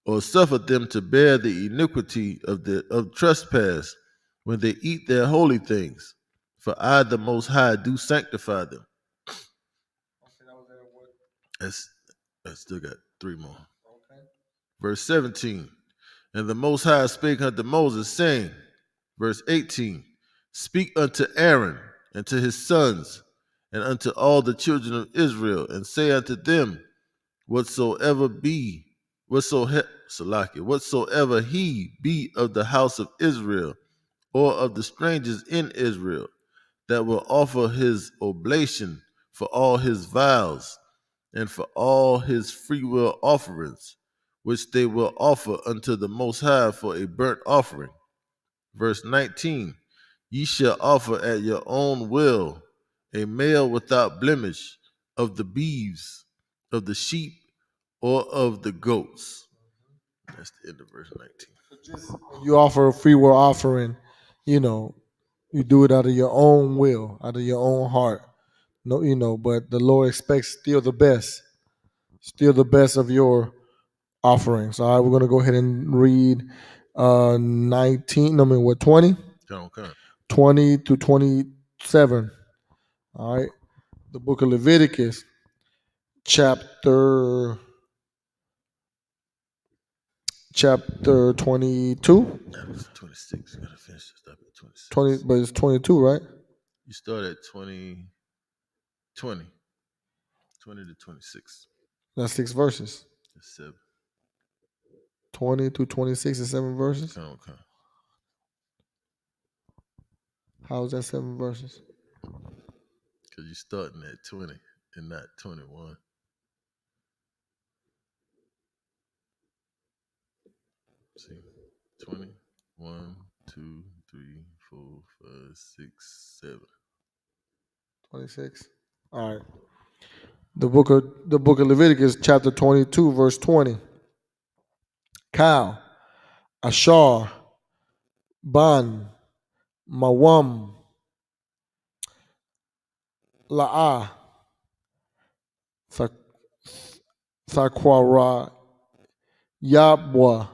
Or suffer them to bear the iniquity of trespass when they eat their holy things. For I, the Most High, do sanctify them. I still got three more. Okay. Verse 17. And the Most High spake unto Moses, saying, verse 18, speak unto Aaron and to his sons and unto all the children of Israel, and say unto them, whatsoever he be of the house of Israel, or of the strangers in Israel, that will offer his oblation for all his vows, and for all his freewill offerings, which they will offer unto the Most High for a burnt offering. Verse 19, ye shall offer at your own will a male without blemish of the beeves, of the sheep, or of the goats. That's the end of verse 19. So just when you offer a free will offering, you do it out of your own will, out of your own heart. No, but the Lord expects still the best of your offerings. All right, we're going to go ahead and read 20? Okay. 20 to 27. All right. The book of Leviticus, chapter 22. That's 26. You gotta finish this up at 26. 20, but it's 22, right? You start at 20 to 26. That's 6 verses. That's 7. 20 to 26 is 7 verses. Okay. How is that 7 verses? Because you're starting at 20 and not 21. See, 20, 1, 2, 3, 4, 5, 6, 7. 26. All right. The book of Leviticus, chapter 22, verse 20. Cow, Ashar, Ban, Mawam, La'ah, Thakwara, Yabwa,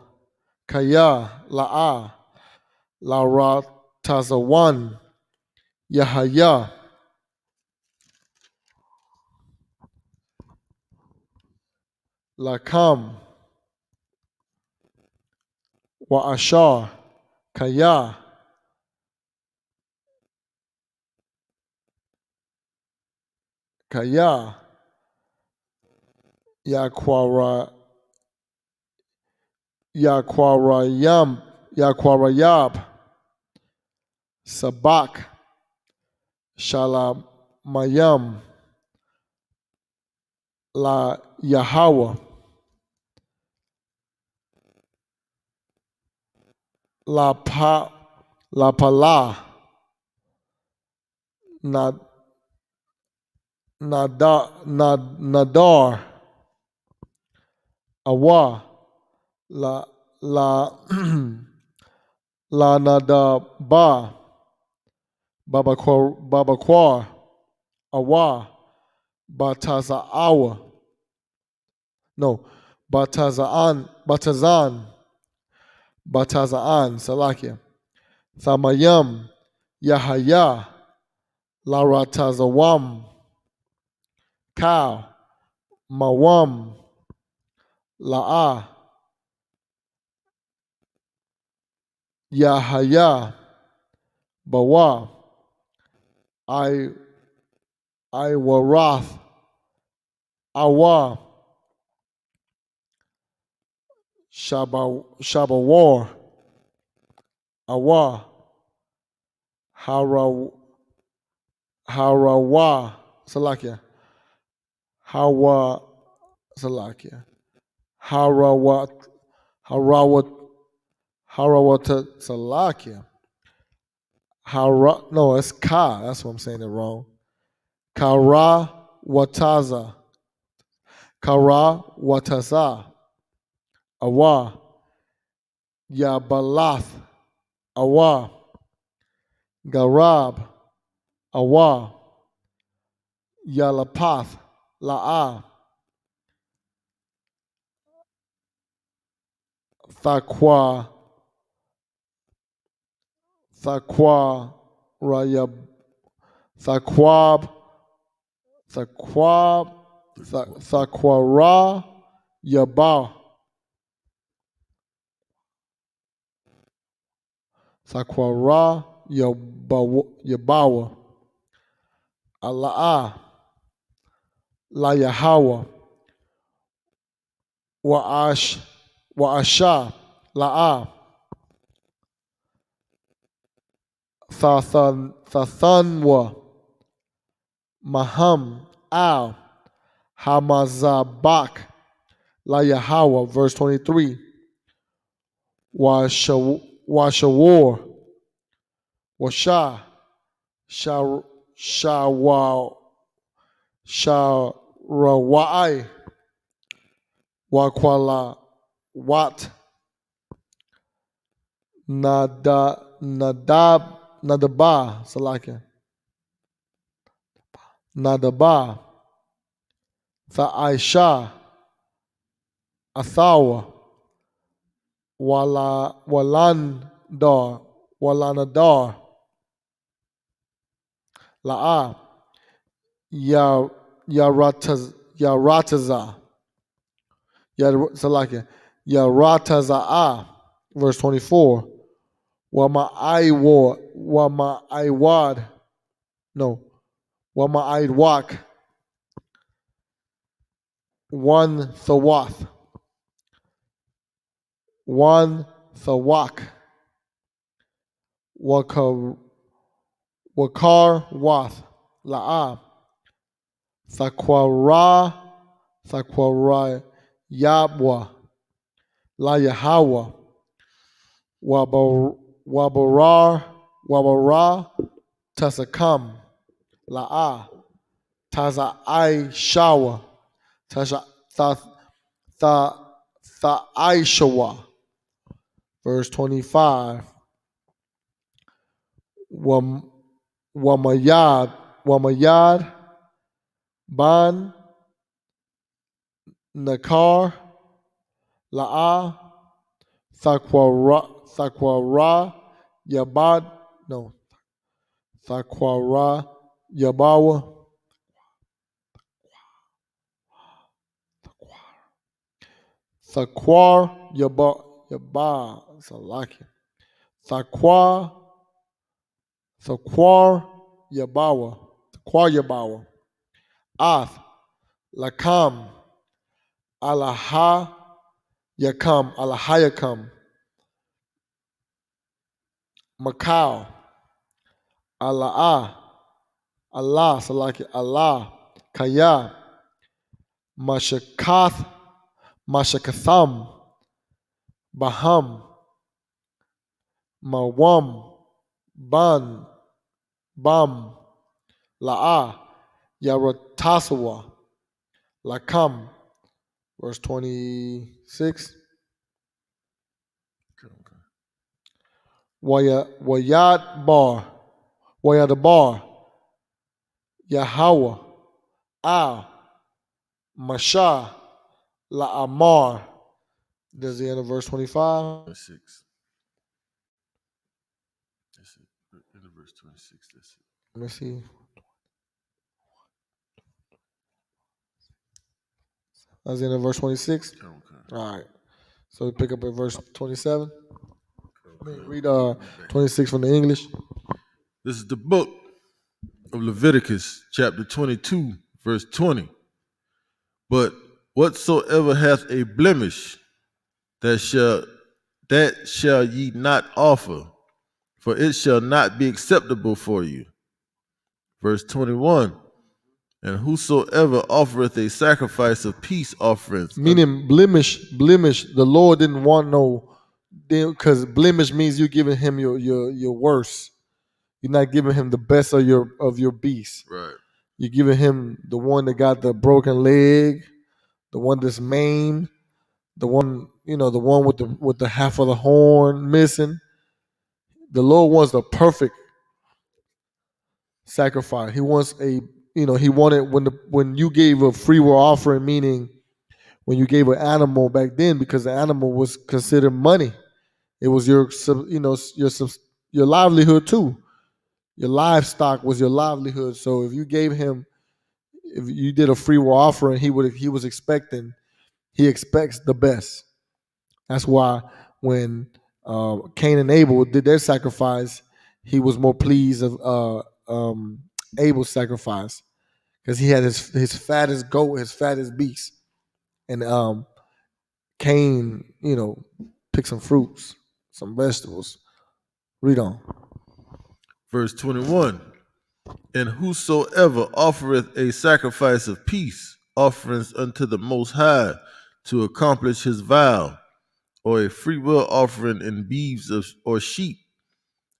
Kaya, La'ah, Lara Tazawan, Yahaya, Lakam, Wa Ashar, Kaya, Kaya, Yakwarayab, Sabak, Shalamayam, La Yahweh, La Pala, Nadar, Awa, La La Nadaba, Babaquar, Awa, Batazaawa. No, Batazan, Salakia. Thamayam, Yahaya, Laratazawam, Cow, Mawam, La'ah, Yahaya, Bawa, Iwarath, Awa, Shabawar, Awa, Harawa, Salakia, Hawa, Salakia, Harawat, Salakia, no, it's Ka, that's what I'm saying it wrong. Kara Wataza, Awa, Yabalath, Awa, Garab, Awa, Yalapath, La'ah, Thaqwa, Rayab, Thaqwab, Thaqwara, Yaba, Thaqwara, Yabawa, Allah, La Yahweh, Wa'asha, La'ah, Thathanwa, Maham, Al, Hamazabak, La Yahweh, verse 23. Washawar, Washa, Sharawai, Wakwala, Wat, Nadaba, Salakia, Nadaba, Tha'aisha, Athawa, Walandar, Walanadar, La'a, Yarataza, Yarataza'a, verse 24. Wama'aiwad, no, Wama'aidwak, one Thawath, one Thawak, Wakar Wath, La'a, Thakwara Yabwa, La Yahawa, Wabarar Tasakam, La'a, Taza'ai Shawa, Tha'aishawa, verse 25. Wamayad, Ban, Nakar, La'a, Thakwara, Yabad, no, Thakwara, Yabawa, Thakwar, Yaba, Salaki, Thakwar, Yabawa, Ath, Lakam, Alahayakam, Macau, Allah, Salaki, Allah, Kaya, Mashakatham, Baham, Mawam, Bam, La'a, Yaratasawa, Lakam, verse 26. Wayad Bar, Yahweh, Masha, La'amar. There's the end of verse 25. 26. That's it. End of verse 26. That's it. Let me see. That's the end of verse 26. Okay. All right. So we pick up at verse 27. Read 26 from the English. This is the book of Leviticus, chapter 22, verse 20. But whatsoever hath a blemish, that shall ye not offer, for it shall not be acceptable for you. Verse 21. And whosoever offereth a sacrifice of peace offerings. Meaning blemish, the Lord didn't want no, because blemish means you're giving him your worst. You're not giving him the best of your beast. Right. You're giving him the one that got the broken leg, the one that's maimed, the one with the half of the horn missing. The Lord wants the perfect sacrifice. He wants he wanted when you gave a free will offering, meaning when you gave an animal back then, because the animal was considered money. It was your livelihood too. Your livestock was your livelihood. So if you did a free will offering, he expects the best. That's why when Cain and Abel did their sacrifice, he was more pleased of Abel's sacrifice, because he had his fattest goat, his fattest beast, and Cain, picked some fruits, some vegetables. Read on. Verse 21. And whosoever offereth a sacrifice of peace offerings unto the Most High to accomplish his vow, or a freewill offering in beeves or sheep,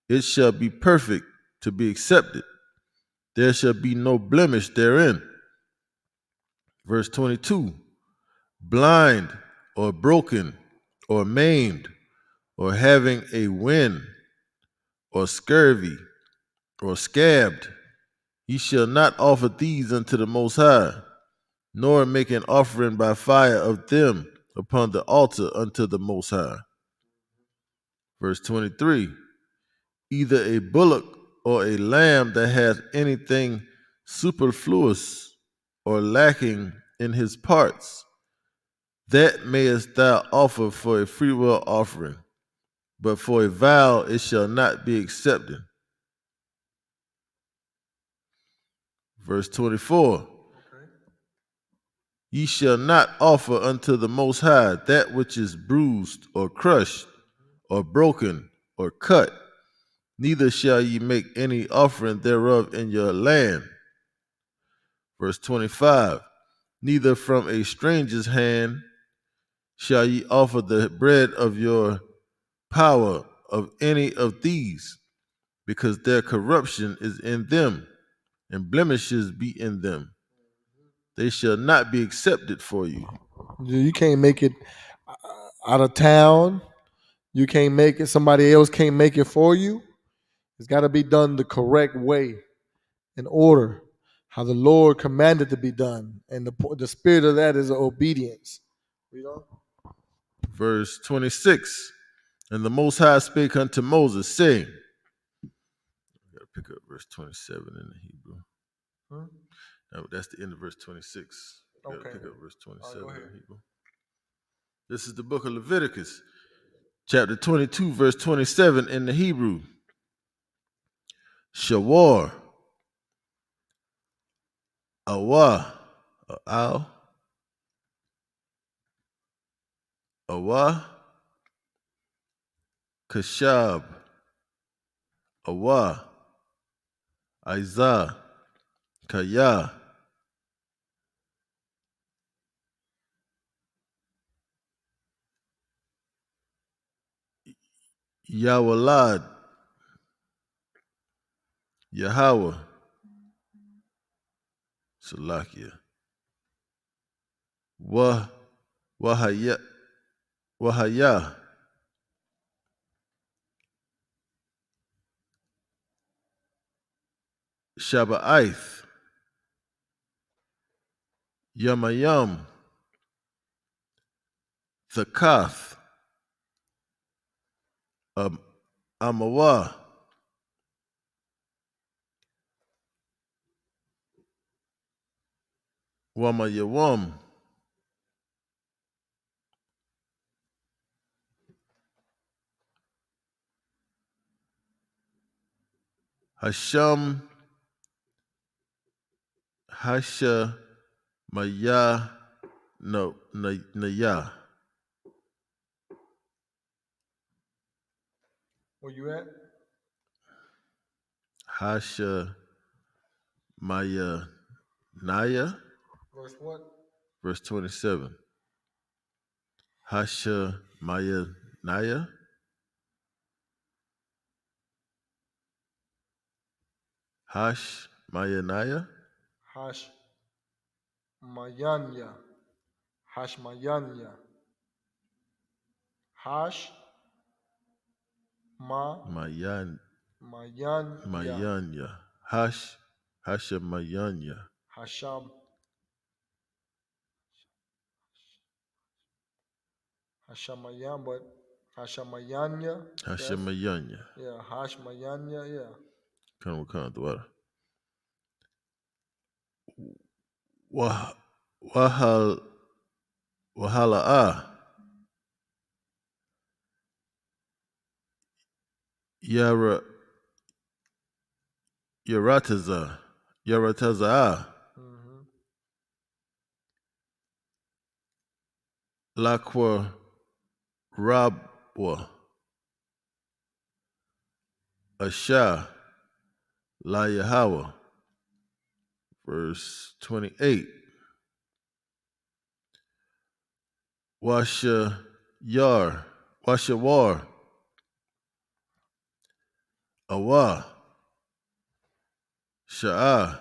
it shall be perfect to be accepted. There shall be no blemish therein. Verse 22. Blind or broken or maimed or having a wind or scurvy or scabbed, ye shall not offer these unto the Most High, nor make an offering by fire of them upon the altar unto the Most High. Verse 23, either a bullock or a lamb that hath anything superfluous or lacking in his parts, that mayest thou offer for a freewill offering, but for a vow it shall not be accepted. Verse 24, ye shall not offer unto the Most High that which is bruised or crushed or broken or cut, neither shall ye make any offering thereof in your land. Verse 25, neither from a stranger's hand shall ye offer the bread of your power of any of these, because their corruption is in them, and blemishes be in them. They shall not be accepted for you. You can't make it out of town. You can't make it. Somebody else can't make it for you. It's got to be done the correct way, in order, how the Lord commanded to be done. And the spirit of that is obedience. You know? Verse 26, and the Most High spake unto Moses, saying, I got to pick up verse 27 in the Hebrew. No, that's the end of verse 26. I got to pick up verse 27 in the Hebrew. This is the book of Leviticus, chapter 22, verse 27 in the Hebrew. Shawar, Awa, Al, Awa, Kashab, Awa, Aiza, Kaya, Yawalad, Yahweh, Salakia, Wahaya, Shaba'ith, Yamayam, Thakath, Amawa, Wamayawam, Hasham, Hasha, Maya, no, Naya. Where you at? Hasha, Maya, Naya. Verse what? Verse 27. Hasha, Maya, Naya. Hash, Maya, Naya. Hash Mayanya. Hash Mayanya. Hash Mayan, Mayanya. Mayanya. Hash, Hasha, Mayanya. Hasham. Hashamayam, but Hashamayanya. Hasha, Mayanya. Yeah, Hash Mayanya, yeah. Come on, the water. Wahala Yara Yarataza Lakwa Rabwa Asha La Yahweh. Verse 28. Washa War Awa Sha'ah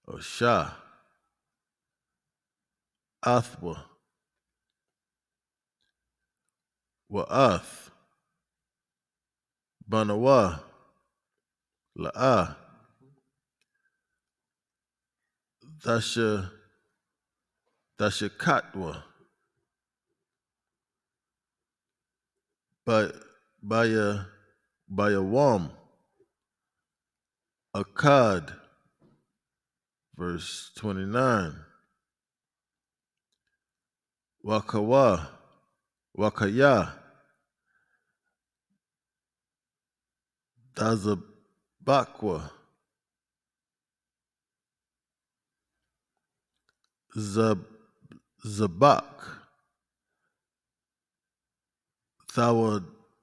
Osha Athwa Wa'ath Banawa La'ah Dasha Tashakatwa. By a worm. Akkad, verse 29. Wakaya, Dazabakwa, Zabak,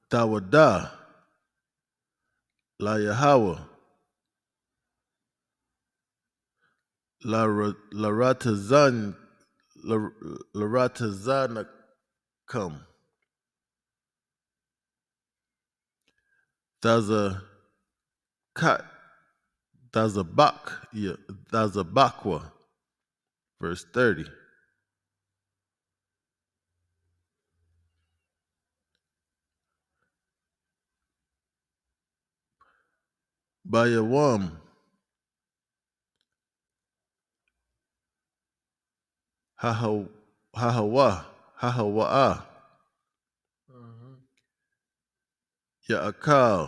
Thawada, La Yahweh, Laratazanakam, Dazabakwa, verse 30. Bayawam, Hahawa, Ya'akal,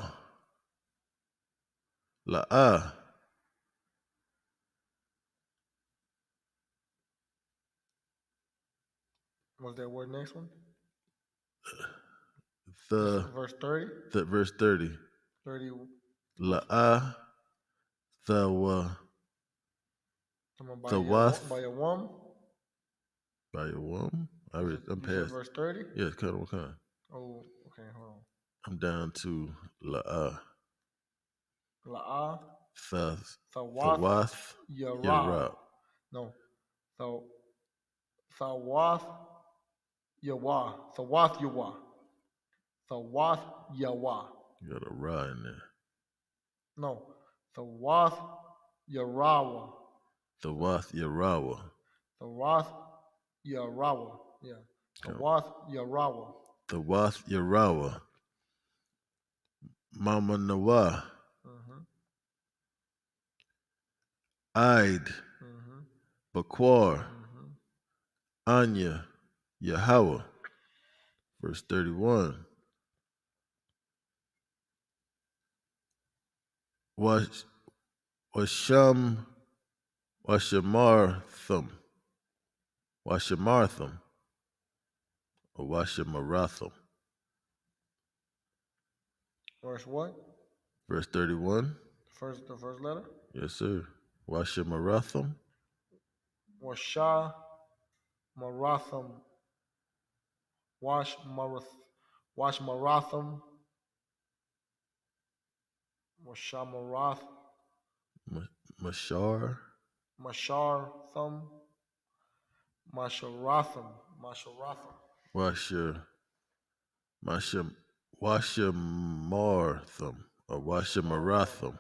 La'a, What's that word next one? Verse 30. Verse 30. 30. La'a, the wath. By a worm? By a worm? I'm past. Verse 30? Yes, cut on. Oh, okay, hold on. I'm down to La'a. La'a. Wath. Yara. No. Wath Yawa. Wath Yawa. Wath Yawa. You got a ra in there. No. Wath Yarawa. Wath Yarawa. Wath Yarawa. Yeah. Wath Yarawa. Wath Yarawa. Mama Nawa. Eid. Bakwar. Anya. Yahweh. Verse 31. Washamartham. Or Washamaratham. Verse what? Verse 31. The first letter? Yes, sir. Washamaratham. Washa Maratham. Wash Maratham. Washamarath. Mashar. Mashartham. Masharatham. Washamartham or Washamaratham.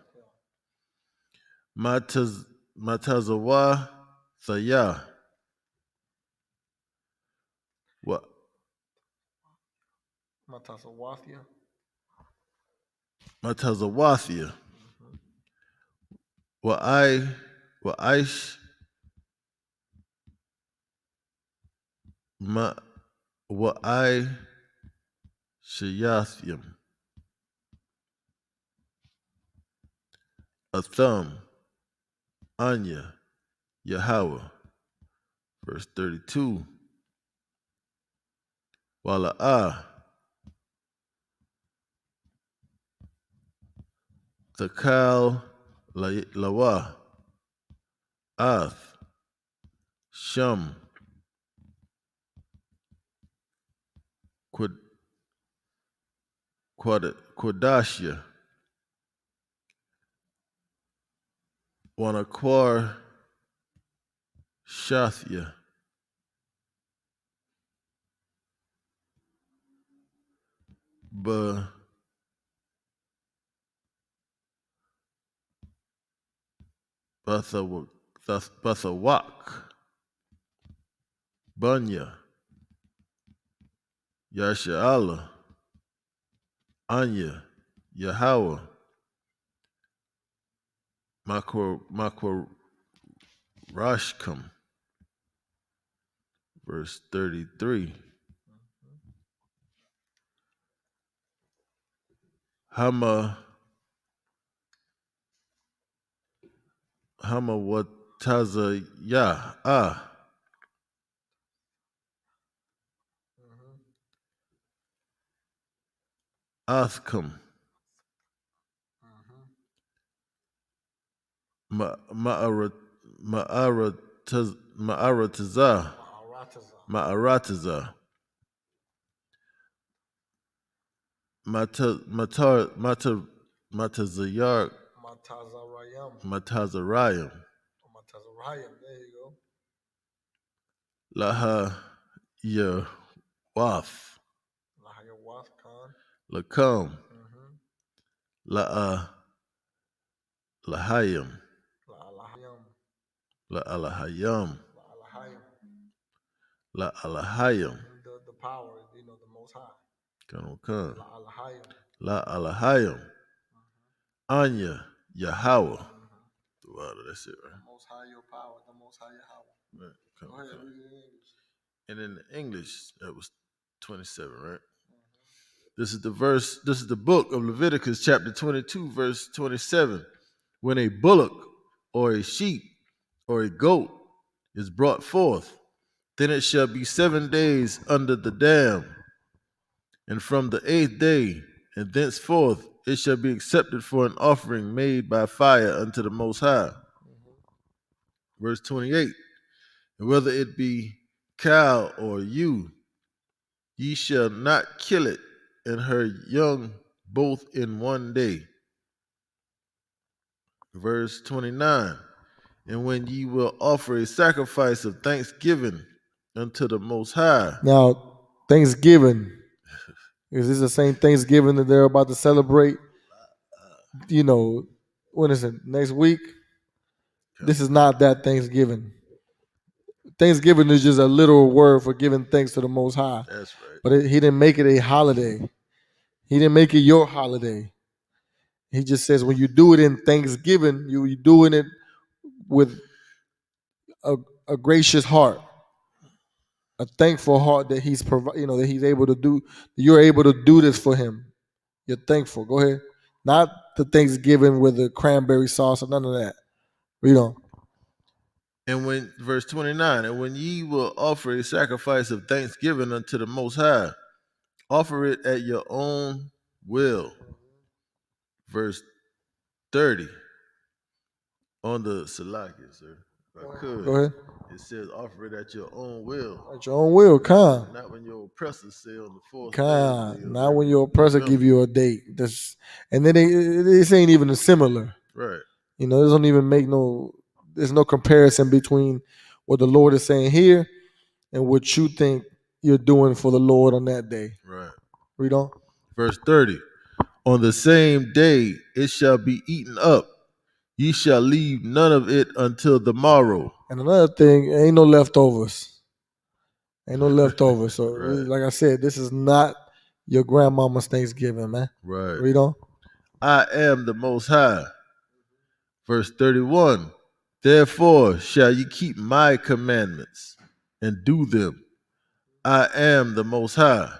Matazawa Saya. What? Matazawathia. Wa'aish Wa'ai Shayathium. Atham. Anya. Yahweh. Verse 32. Wala'ah. Takal Lawa. Ath. Shum. Quadashia. Wanaquar Shathia. Bathawak. Bunya. Yasha'Allah. Anya. Yahweh. Makwarashkam. verse 33. Hama wataza ya athkam ma'arataza matazayar matazarayim. There you go. Laha ya wath lakam la'a lahayim la'alahayim la'alahayim. The power, the most high. Kan la'alahayim anya Yahweh. Wow, that's it, right? The most high your power, the most high Yahweh. Right. Go ahead, read it in English. And in English, that was 27, right? This is the verse, this is the book of Leviticus, chapter 22, verse 27. When a bullock or a sheep or a goat is brought forth, then it shall be 7 days under the dam. And from the 8th day and thenceforth it shall be accepted for an offering made by fire unto the Most High. Verse 28. And whether it be cow or ewe, ye shall not kill it and her young both in 1 day. Verse 29. And when ye will offer a sacrifice of thanksgiving unto the Most High. Now, Thanksgiving, is this the same Thanksgiving that they're about to celebrate? When is it? Next week? This is not that Thanksgiving. Thanksgiving is just a literal word for giving thanks to the Most High. That's right. But he didn't make it a holiday. He didn't make it your holiday. He just says when you do it in Thanksgiving, you're doing it with a gracious heart, a thankful heart that he's that he's able to do. You're able to do this for him. You're thankful. Go ahead. Not the Thanksgiving with the cranberry sauce or none of that. Read on. And when verse 29, and when ye will offer a sacrifice of thanksgiving unto the Most High, offer it at your own will. Verse 30 on the Salakia, sir. If I could. Go ahead. It says offer it at your own will. At your own will, come. Not when your oppressor say on the fourth day. Not when your oppressor give you a date. And then this ain't even similar. Right. This don't even make there's no comparison between what the Lord is saying here and what you think you're doing for the Lord on that day. Right. Read on. Verse 30. On the same day it shall be eaten up. Ye shall leave none of it until the morrow. And another thing, ain't no leftovers. Ain't no leftovers. So, right. Like I said, this is not your grandmama's Thanksgiving, man. Right. Read on. I am the Most High. Verse 31. Therefore shall ye keep my commandments and do them. I am the Most High.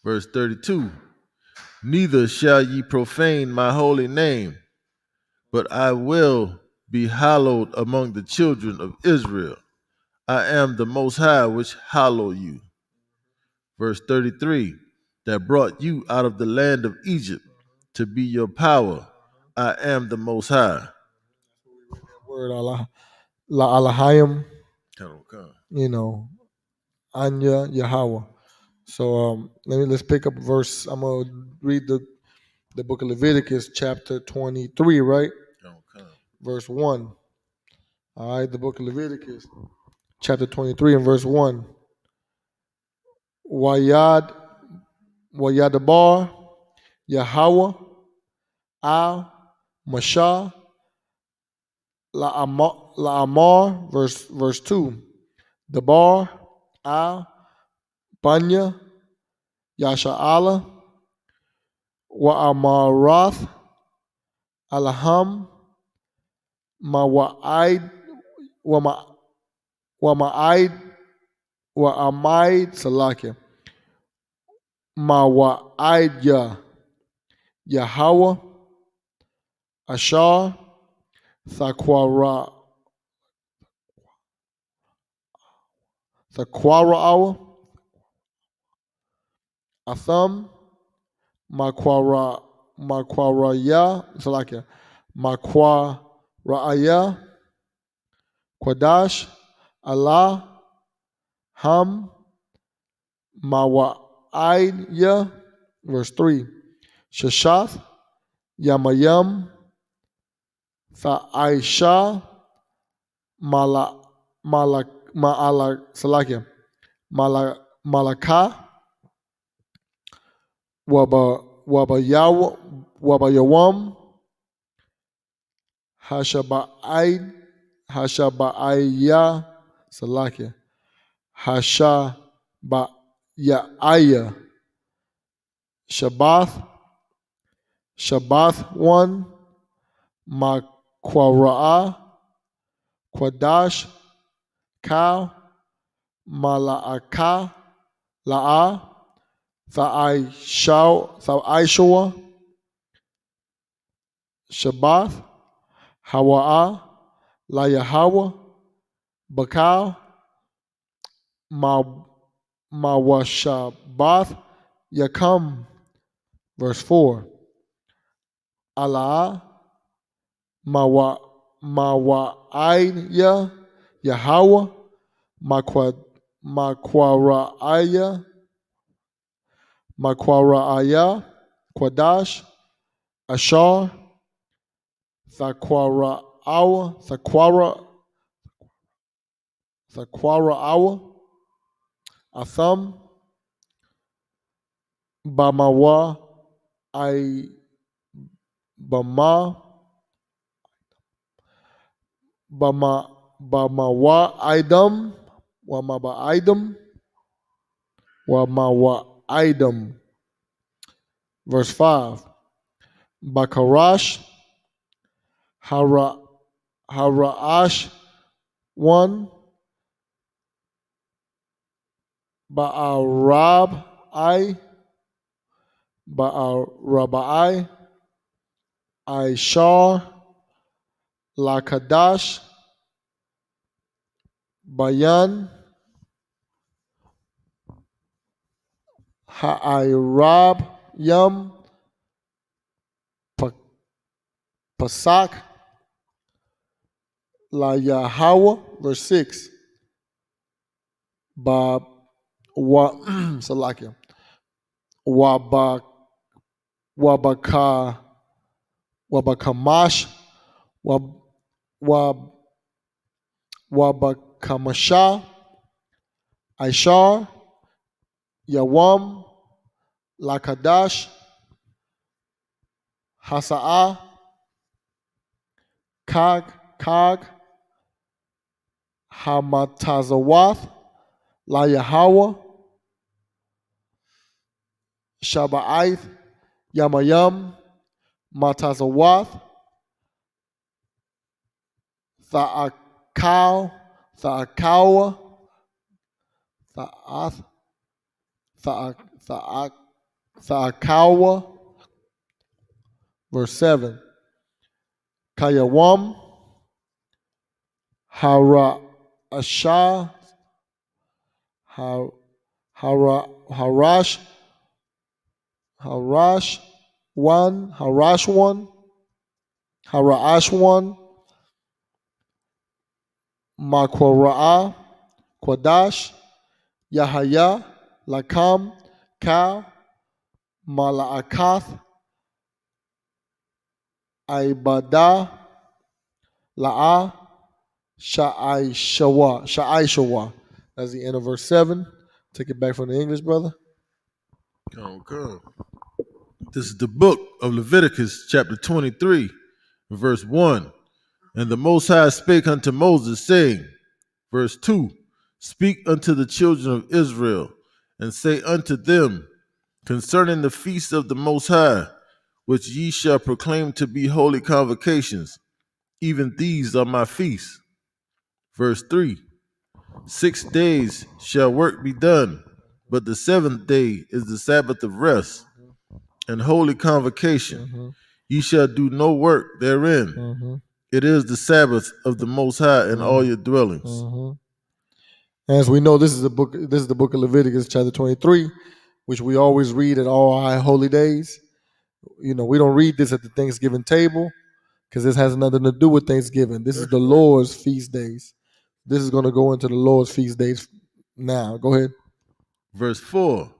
Verse 32. Neither shall ye profane my holy name, but I will be hallowed among the children of Israel. I am the Most High which hallow you. Verse 33, that brought you out of the land of Egypt to be your power. I am the Most High. Word Allah, La Alahayim, Anya Yahweh. So let's pick up a verse. I'm gonna read the book of Leviticus, chapter 23, right? Okay. Verse 1. All right, the book of Leviticus, chapter 23 and verse 1. Wayad Wayadabar Yahweh Al Mashah La'amar, verse 2. Dabar Al Banya Yasha'ala Wa'amarath Alaham Mawa'id Wama'id Wa'amaid Salakia. Mawa'aid Yahweh. Ashar. Thaquara Awa. Atham. Makwaraya Salakia. Makwaraya. Quadash. Allah. Ham. Mawa'aid verse 3. Shashath. Yamayam. Tha'aisha. Salakia. Malaka. Wabayawam. Hashaba'aya Salakia. Hashaba'aya. Shabbath 1. Makwara'a. Quadash. Cow. Mala'aka. La'a. Tha'aishawa. Shabbath. Hawa'a. La Yahweh. Bakal. Mawashabath. Yakam. Verse 4. Allah. Mawa'aya. Yahweh. Makwara'aya. Quadash. Ashar. Thaquara. Atham. Bamawa. Bamawa'idam. Wamawa'idam. Verse 5. Bakarash. Hara'ash 1. Ba'arabai. Aishar. Lakadash. Bayan. Ha'irab Yam. Pasak. La Yahweh. Verse 6. Salakia. Wabakamash. Wabakamasha. Aishar. Yawam. Lakadash. Hasa'a. Kag. Hamatazawath. La Yahweh. Shaba'ith. Yamayam. Matazawath. Tha'akawa. Tha'akawa. Verse 7. Kayawam. Hara'asha. Harash 1. Hara'ash 1. Makwara'a. Quadash. Yahaya. Lakam. Cow. Mala'akath. Aibadah. La'a. Sha'aishawa. That's the end of verse 7. Take it back from the English, brother. Okay. This is the book of Leviticus, chapter 23, verse 1. And the Most High spake unto Moses, saying, verse 2, speak unto the children of Israel, and say unto them, concerning the feast of the Most High, which ye shall proclaim to be holy convocations, even these are my feasts. Verse 3, 6 days shall work be done, but the seventh day is the Sabbath of rest and holy convocation. Ye shall do no work therein. It is the Sabbath of the Most High in all your dwellings. As we know, this is the book of Leviticus, chapter 23, which we always read at all high holy days. We don't read this at the Thanksgiving table because this has nothing to do with Thanksgiving. This is the Lord's feast days. This is going to go into the Lord's feast days now. Go ahead. Verse 4.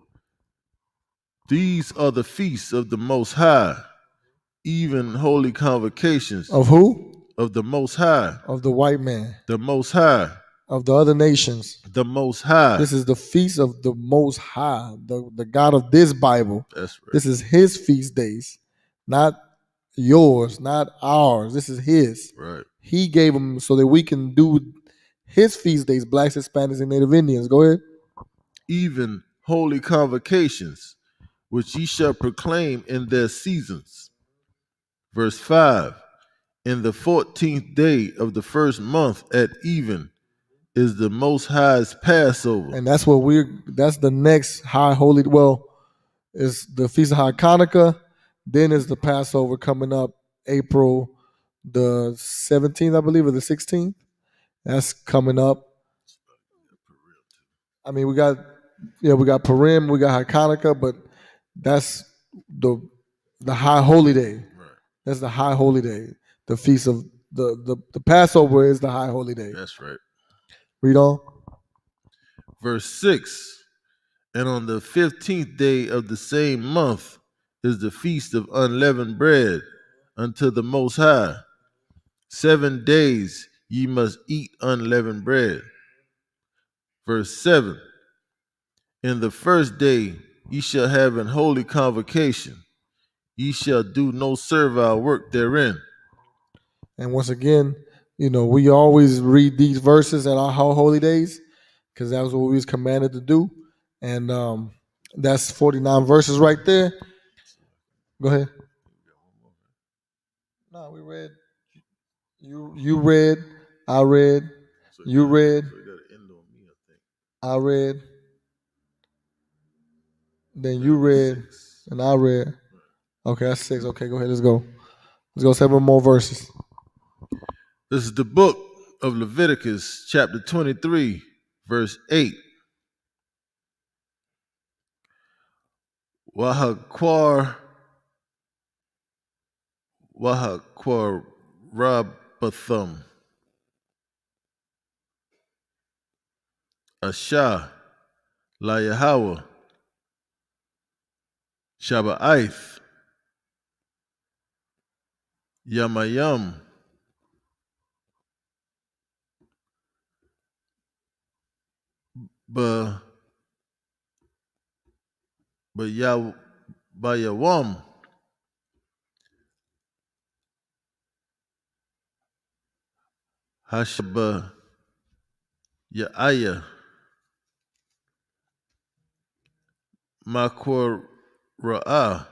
These are the feasts of the Most High, even holy convocations. Of who? Of the Most High. Of the white man. The Most High. Of the other nations. The Most High. This is the feast of the Most High, the God of this Bible. That's right. This is his feast days, not yours, not ours. This is his. Right. He gave them so that we can do his feast days, blacks, Hispanics, and Native Indians. Go ahead. Even holy convocations, which ye shall proclaim in their seasons. Verse 5. In the 14th day of the first month at even is the Most High's Passover. And that's the next high holy, it's the Feast of Hanukkah. Then is the Passover coming up April the 17th, I believe, or the 16th. That's coming up. I mean, we got Purim, we got Hanukkah, but that's the high holy day. Right. That's the high holy day. The feast of the Passover is the high holy day. That's right. Read on. Verse 6. And on the 15th day of the same month is the feast of unleavened bread unto the Most High. 7 days ye must eat unleavened bread. Verse 7. In the first day ye shall have an holy convocation. Ye shall do no servile work therein. And once again, we always read these verses at our holy days because that was what we was commanded to do. And that's 49 verses right there. Go ahead. No, we read. You read. I read. You read. I read. Then you read. And I read. Okay, that's 6. Okay, go ahead. Let's go. Let's go 7 more verses. This is the book of Leviticus, chapter 23, verse 8. Wahaquar Rabathum Asha La Yahweh Shaba'ith Yamayam Bayawam Hashaba Ya'aya Makwar Ra'ah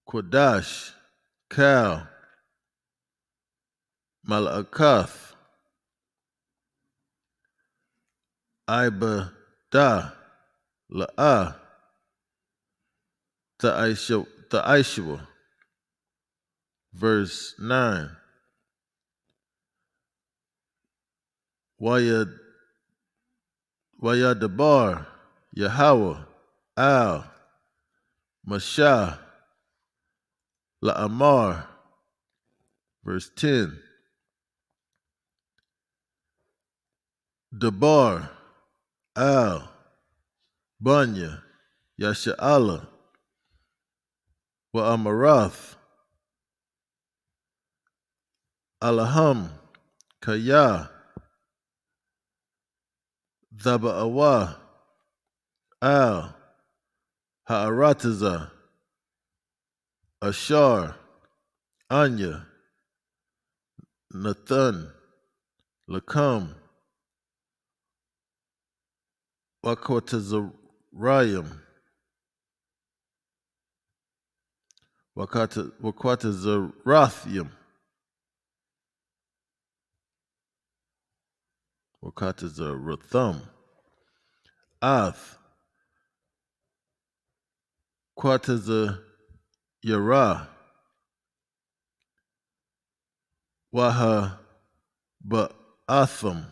Quadash Kal Malakath Iba Da La'ah Ta'ishwa. Verse 9. Wayadabar Yahweh Al Mashah La'amar. Verse 10. Dabar Al Banya Yasha'ala Wa Amarath Alaham Kaya Zaba'awa Al Ha'arataza Ashar Anya Nathan Lakam Wakwatazarayim Wakwatazarathium Wakataza Rathum. Ath. Quataza Yara. Waha Ba'atham.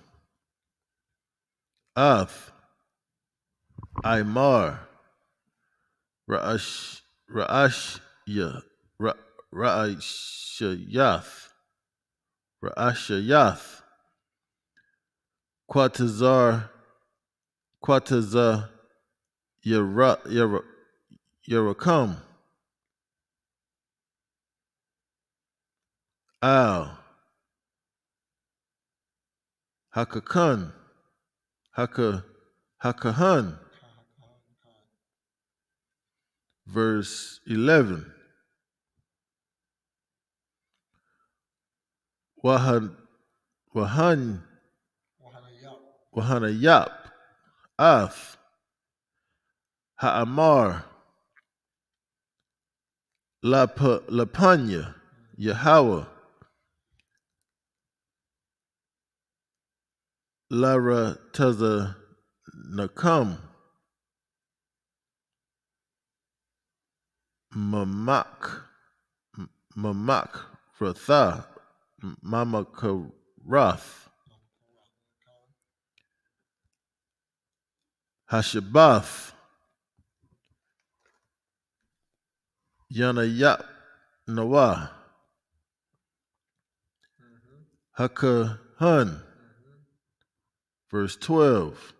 Ath. Aymar. Ra'ashya. Ra'ashayath. Ra'ashayath. Quatazar Yarakam. Al. Hakakan. Hakahan. Verse 11. Wahanayap. Ath. Ha'amar. Lapanya. Yahweh. Lara Taza Nakam. Mamak Ratha. Mama Karath. Hashabath. Yanayap Nawah. Hakahan. Verse 12.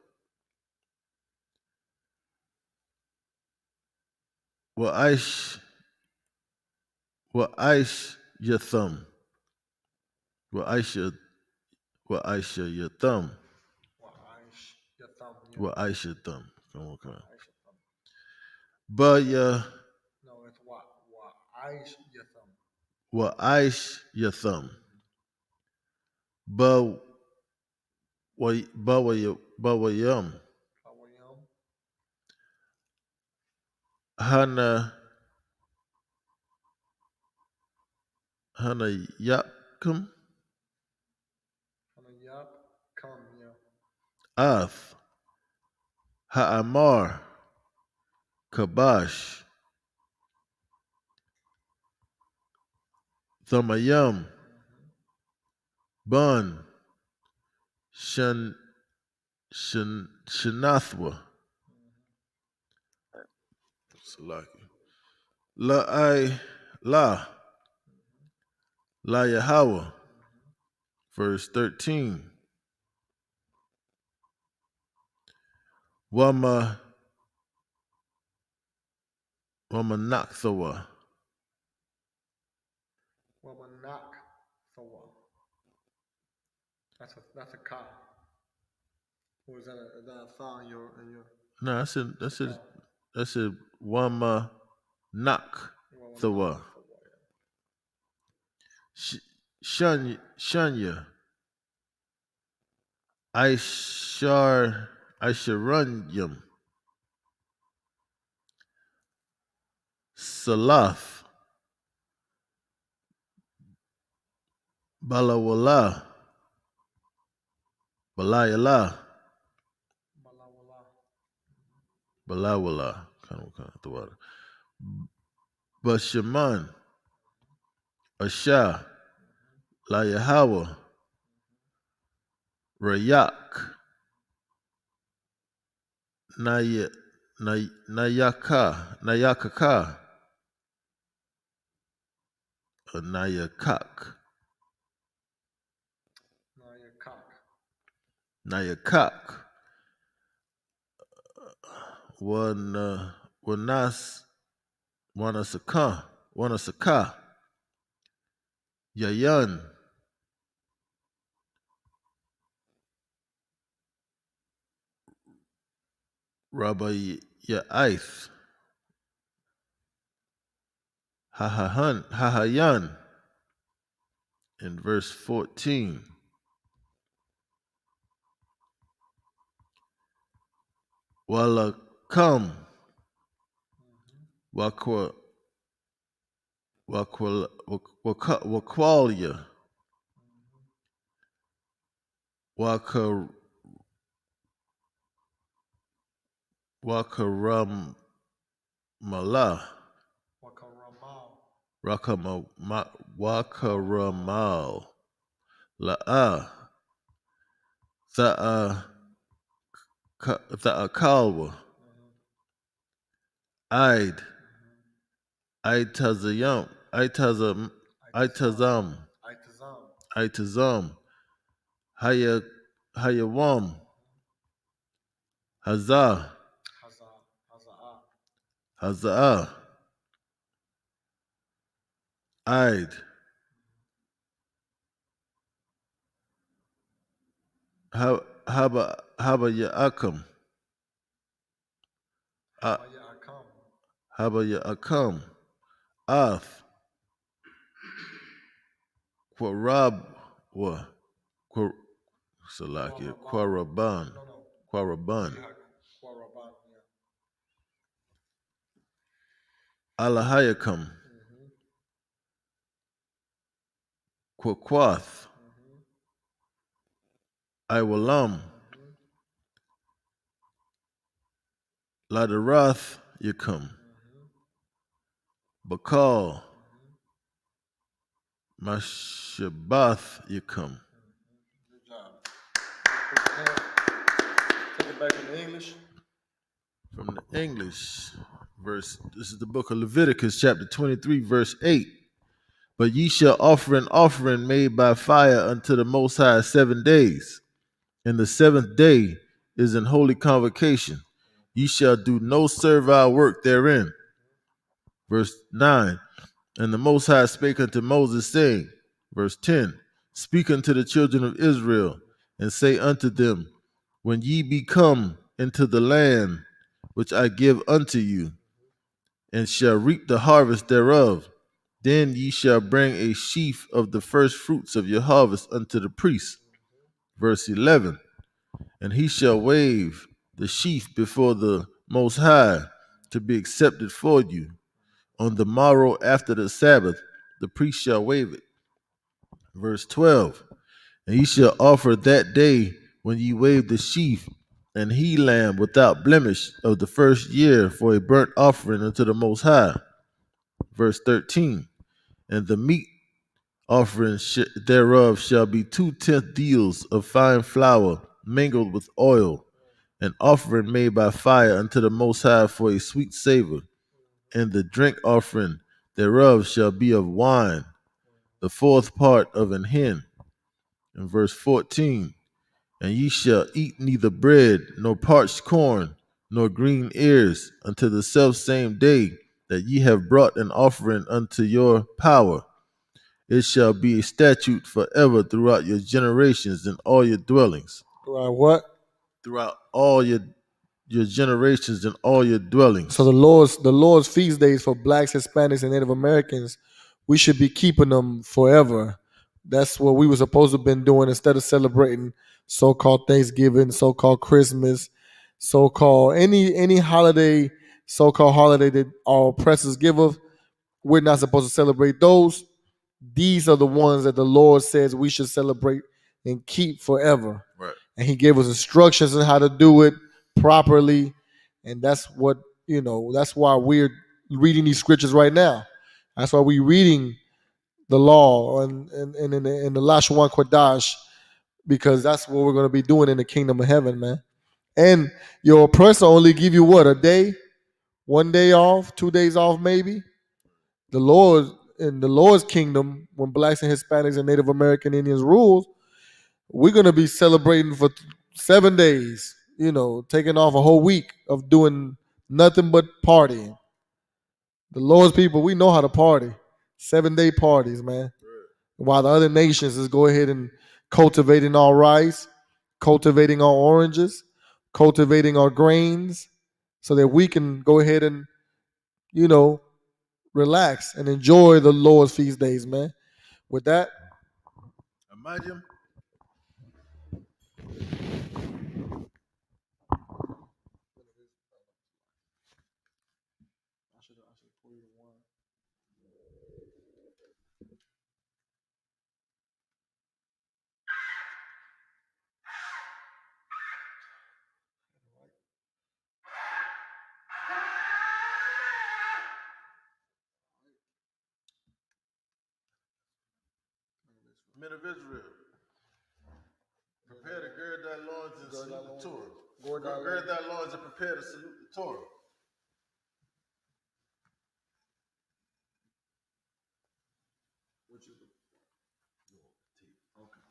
Wa'aish Yatham. Wa'aisha Yatham. Wa'aisha Yatham. Okay. But no, it's Wa'aish Yatham. But Wayam. Hana Yapkum. Ath. Ha'amar. Kabash. Thamayam. Bun. Shanathwa. Salaki. La Yahweh. Verse 13. Wamanaksawa. That's a ka. Or is that a tha in your No, that's a Wamanaksawa. Shanya. Aisharanyam. Salath. Balawala. Balayala. Balawala. Kind of the water. Bashaman. Asha. La Yahweh. Rayak. Nayakaka. Or Nayakak. Nayakak. Wanasaka. Yayan. Rabbi Ya'ith. Hahayan. In verse 14. Walakam. Wakwalia. Wakaram Malah. Wakaramal. La'a. Tha'akalwa. Aid. Aitazayam. Aitazam. Hayawam. Hazah. Aid. Haba Ya'akam. Haba Ya'akam. Ath. Quarabwa. Salakia. Quaraban. Alahayakam. Quaquath. Iwalam. Ladarath Yakum. Bakal. Mashabath Yakum. Good job. Take it back from the English. From the English, this is the book of Leviticus, chapter 23, verse 8. But ye shall offer an offering made by fire unto the Most High 7 days. And the 7th day is an holy convocation. Ye shall do no servile work therein. Verse 9. And the Most High spake unto Moses, saying, verse 10, Speak unto the children of Israel, and say unto them, When ye be come into the land which I give unto you, and shall reap the harvest thereof, then ye shall bring a sheaf of the first fruits of your harvest unto the priest. Verse 11, and he shall wave the sheaf before the Most High to be accepted for you. On the morrow after the Sabbath, the priest shall wave it. Verse 12, and ye shall offer that day when ye wave the sheaf an he lamb without blemish of the first year for a burnt offering unto the Most High. Verse 13, and the meat offering thereof shall be 2/10 deals of fine flour mingled with oil, an offering made by fire unto the Most High for a sweet savor. And the drink offering thereof shall be of wine, the 4th part of an hin. In verse 14, and ye shall eat neither bread, nor parched corn, nor green ears, until the selfsame day that ye have brought an offering unto your power. It shall be a statute forever throughout your generations in all your dwellings. Throughout what? Throughout all your generations and all your dwellings. So the Lord's feast days for blacks, Hispanics, and Native Americans, we should be keeping them forever. That's what we were supposed to have been doing instead of celebrating so-called Thanksgiving, so-called Christmas, so-called any holiday, so-called holiday that our oppressors give us. We're not supposed to celebrate those. These are the ones that the Lord says we should celebrate and keep forever. Right. And he gave us instructions on how to do it properly. And that's what, that's why we're reading these scriptures right now. That's why we're reading the law and in the Lashwan Kodash, because that's what we're going to be doing in the kingdom of heaven, man. And your oppressor only give you what, a day, 1 day off, 2 days off, maybe. The Lord, in the Lord's kingdom, when blacks and Hispanics and Native American Indians rule, we're going to be celebrating for 7 days, taking off a whole week of doing nothing but partying. The Lord's people, we know how to party. 7-day parties, man. While the other nations is go ahead and cultivating our rice, cultivating our oranges, cultivating our grains, so that we can go ahead and, relax and enjoy the Lord's feast days, man. With that, imagine. Men of Israel, prepare to gird thy loins and salute the Torah. Gird thy loins and prepare to salute the Torah. Which is okay.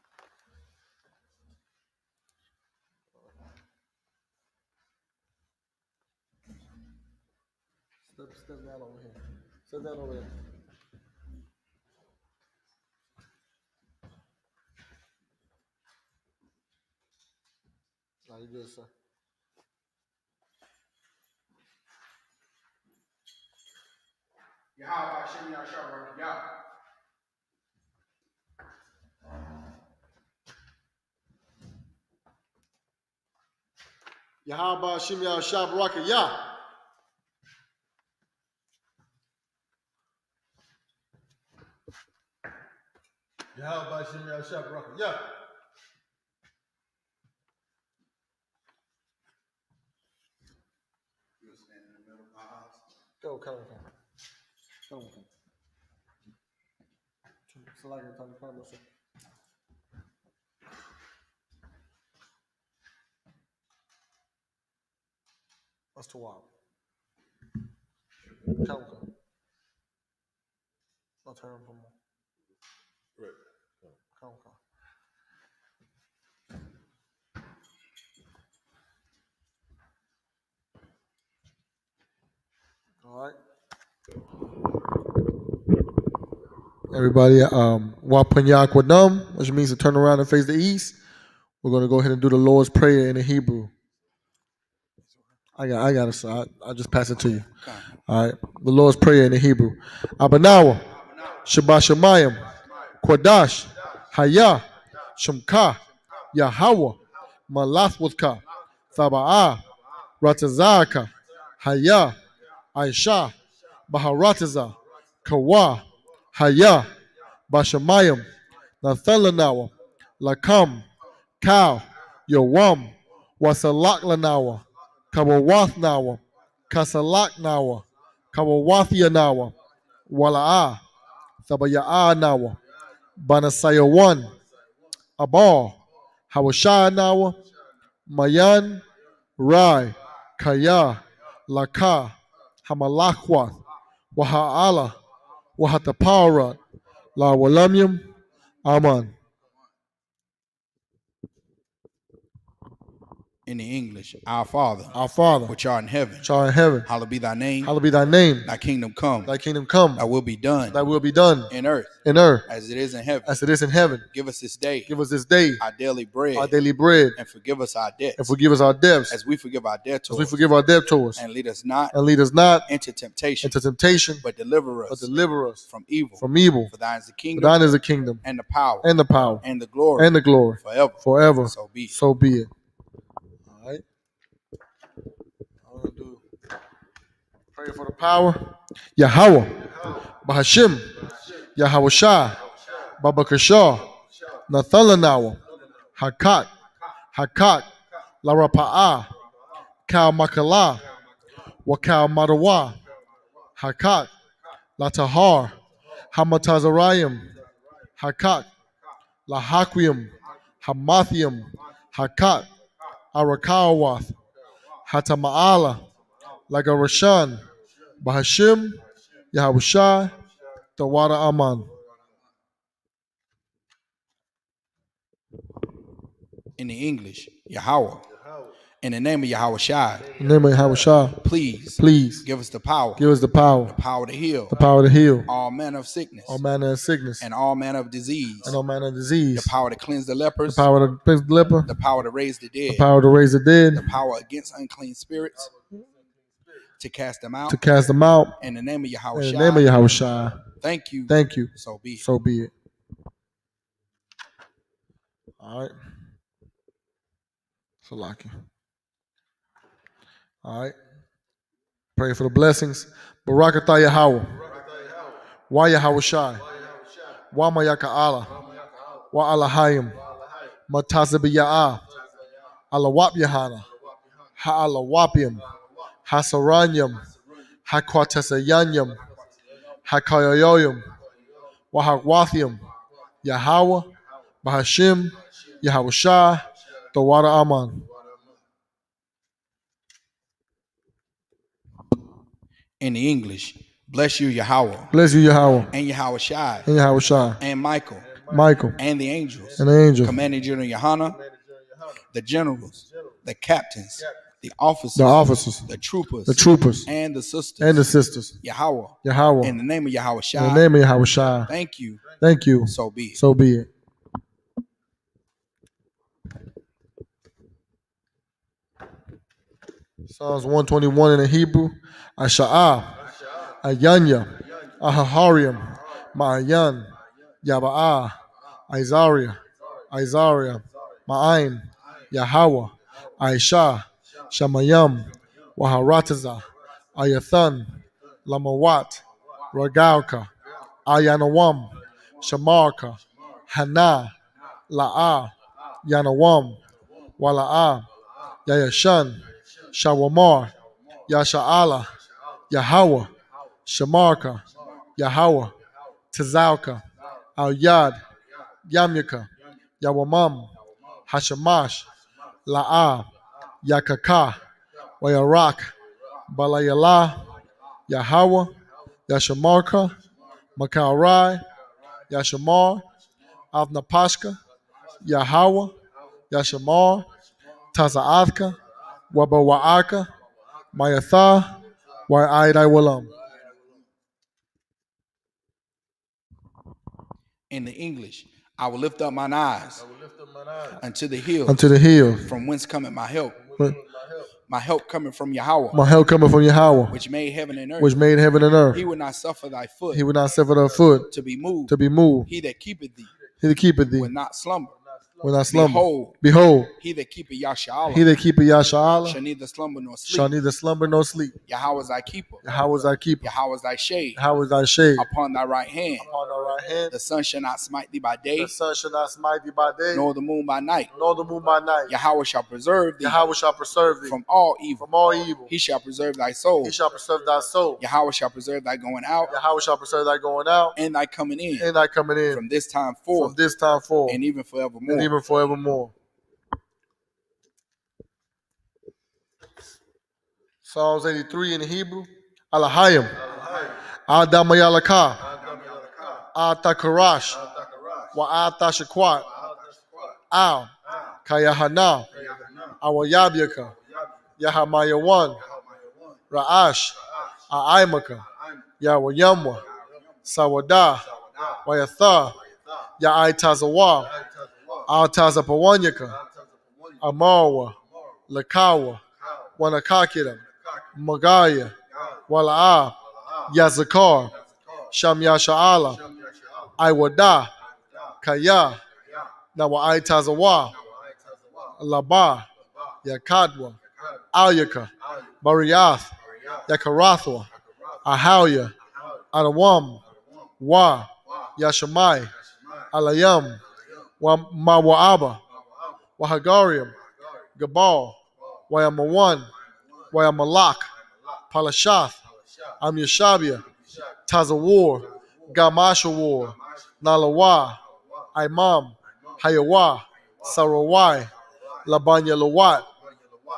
Step down over here. Step down over there. You good, sir. Yahweh Hashem Yahshua Yah. Yahweh Hashem Yahshua Baraka Yah. Yahweh Hashem Yahshua Baraka Yah. You stand in the middle of my eyes. Come. That's too wild. Come. I'll turn from more. Right. Come. All right. Everybody, Wapanyak Wadam, which means to turn around and face the east. We're going to go ahead and do the Lord's Prayer in the Hebrew. I got it, so I'll just pass it to you. All right. The Lord's Prayer in the Hebrew. Abanawa, Shabbat Shemayim, Kodash, Haya, Shemka, Yahweh, Malathwathka, Thaba'ah, Ratazaka, Haya, Aisha, Baharataza, Kawa, Haya, Bashamayim, Nathalanawa, Lakam, Cow, Yawam, Wasalaklanawa, Kawawathnawa, Kasalaknawa, Kawawathiyanawa, Wala'a, Thabaya'anawa, Banasayawan, Abal, Hawashanawa, Mayan, Rai, Kaya, Laka, Hamalakwath, Waha'ala, Wahataparat, La Walamyam, Aman. In the English, our Father, which art in heaven, hallowed be thy name. Thy kingdom come. Thy will be done. In earth. As it is in heaven. Give us this day. Our daily bread. And forgive us our debts. As we forgive our debtors. And lead us not into temptation. But deliver us from evil. For thine is the kingdom. And the power. And the glory. Forever. So be it. All right. I'm going to do pray for the power. Yahweh, Bahashim, Yahweh Shah, Babakashah, Nathalanawa, Hakat, Larapa'ah, Kal Makala, Wakal Madawa, Hakat, Latahar, Hamatazarayim, Hakat, Lahaquium, Hamathium, Hakat, Arakawath, Hatama'ala, Lagarashan, Bahashim, Yahushua, Tawada Aman. In the English, Yahweh. In the name of Yahushua. Please give us the power. The power to heal. All manner of sickness. And all manner of disease. The power to cleanse the lepers. The power to raise the dead. The power against unclean spirits. To cast them out. In the name of Yahushua. Thank you. So be it. All right. Salaki. All right. Pray for the blessings. Barakatah Yahweh. Wa Yahweh Shai. Wa Mayaka Allah. Wa Alahayim. Matazabi Ya'ah. Alawap Yahana. Ha'alawapium. Hasaranyam. Hakwatesayanyam. Hakayoyoyum. Wahawathium. Yahweh. Bahashim Yahushua Tawara Aman. In the English, bless you, Yahweh. Bless you, Yahweh. And Yahushua. And Yahushua. And Michael. Michael. And the angels. And the angels. Commanding General Yohana. The generals. The captains. The officers. The officers. The troopers. The troopers. And the sisters. And the sisters. Yahweh. Yahweh. In the name of Yahushua. In the name of Yahushua. Thank you. Thank you. So be it. So be it. Psalms 121 in the Hebrew. Asha'ah, Ayanya, Ahahariam, Ma'ayan, Yaba'ah, Isaiah, Ma'ain, Yahweh, Aisha, Shamayam, Waharataza, Ayathan, Lamawat, Ragalka, Ayanawam, Shamarka, Hana, La'ah, Yanawam, Wala'ah, Yayashan, Shawamar, Yasha'ala, Yahweh, Shamarka, Yahweh, Tazalka, Al-Yad, Yamyaka, Yawamam, Hashamash, La'ah, Yakaka, Wayarak, Balayala, Yahweh, Yashamarka, Makarai, Yashamar, Avnapashka, Yahweh, Yashamar, Taza'athka, Wabawa'aka, Mayatha, Wa'idai Walam. In the English, I will lift up mine eyes unto the hills. From whence cometh my help? My help coming from Yahweh. My help coming from Yahweh. Which made heaven and earth. Which made heaven and earth. He would not suffer thy foot. He would not suffer thy foot to be moved. He that keepeth thee. He that keepeth thee. Will not slumber. Will not slumber. Behold, he that keepeth Yasha'Allah. He that keepeth Yasha'Allah. Shall neither slumber nor sleep. Shall neither slumber nor sleep. Yahweh is thy keeper. Yahweh is thy keeper. Yahweh is thy shade. Yahweh is thy shade. Upon thy right hand. Upon thy right hand. The sun shall not smite thee by day. The sun shall not smite thee by day. Nor the moon by night. Nor the moon by night. Yahweh shall preserve thee. Yahweh shall preserve thee. From all evil. From all evil. He shall preserve thy soul. He shall preserve thy soul. Yahweh shall preserve thy going out. Yahweh shall preserve thy going out. And thy coming in. And thy coming in. From this time forth. From this time forth. And even forevermore. And even forevermore. Psalms 83 in the Hebrew. Alahayim. Adamayalaka. Atakarash. Wa'ata Shakwat. Al. Kayahana. Awayabyaka. Yahamayawan. Ra'ash. A'aimaka. Yawayamwa. Sawada. Wayatha. Ya'aitazawa. Altazapawanyaka. Amarwa. Lakawa. Wanakakidam. Magaya, Wala'ah, Yazakar, Sham Yasha'ala, Iwada, Kaya, Nawa'ai Tazawa, Laba, Yakadwa, Alyaka, Bariath, Yakarathwa, Ahalya, Adawam, Wa, Yashamai, Alayam, Mawa'aba, Wahagarium, Gabal, Wayamawan, Wayamalak, Palashath, Amyashabia, Tazawar, Gamashawar, Nalawa, Imam, Hayawa, Sarawai, Labanya Lawat,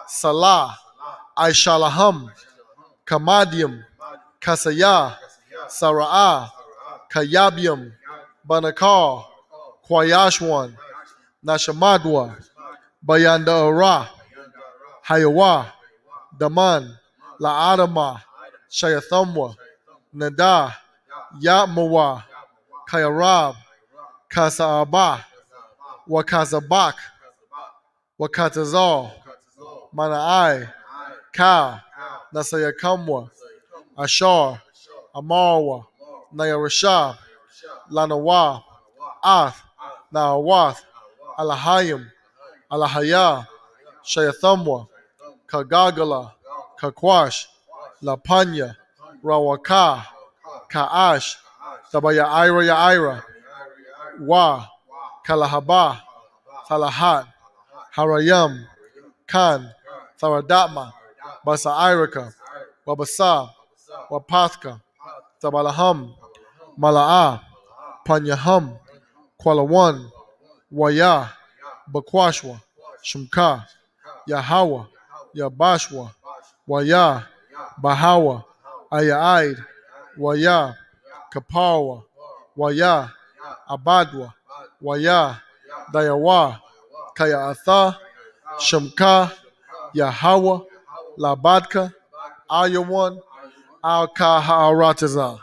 Salah, Aishalaham, Kamadium, Kasaya, Sara'ah, Kayabium, Banakar, Kwayashwan, Nashamadwa, Bayanda Ara, Hayawa, Daman, La'adama, Shayathamwa, Nada, Yatmawa, Kayarab, Kasa'aba, Wakazabak, Wakatazal, Mana'ai, Ka, Nasayakamwa, Ashar, Amarwa, Nayarashah, Lanawa, Ath, Naawath, Alahayim, Alahaya, Shayathamwa, Kagagala, Kakwash, Lapanya, Rawaka, Kaash, Tabaya Yaira, Wa, Kalahaba, Talahat, Harayam, Khan, Tharadatma, Basa Iraka, Wabasa, Wapathka, Tabalaham, Malaa, Panyaham, Kualawan, Waya, Bakwashwa, Shumka, Yahawa, Yabashwa, Waya, Bahawa, Ayaid, Waya, Kapawa, Waya, Abadwa, Waya, Dayawa, Kayaatha, Shumka, Yahawa, Labadka, Ayawan, Al-Kaharataza.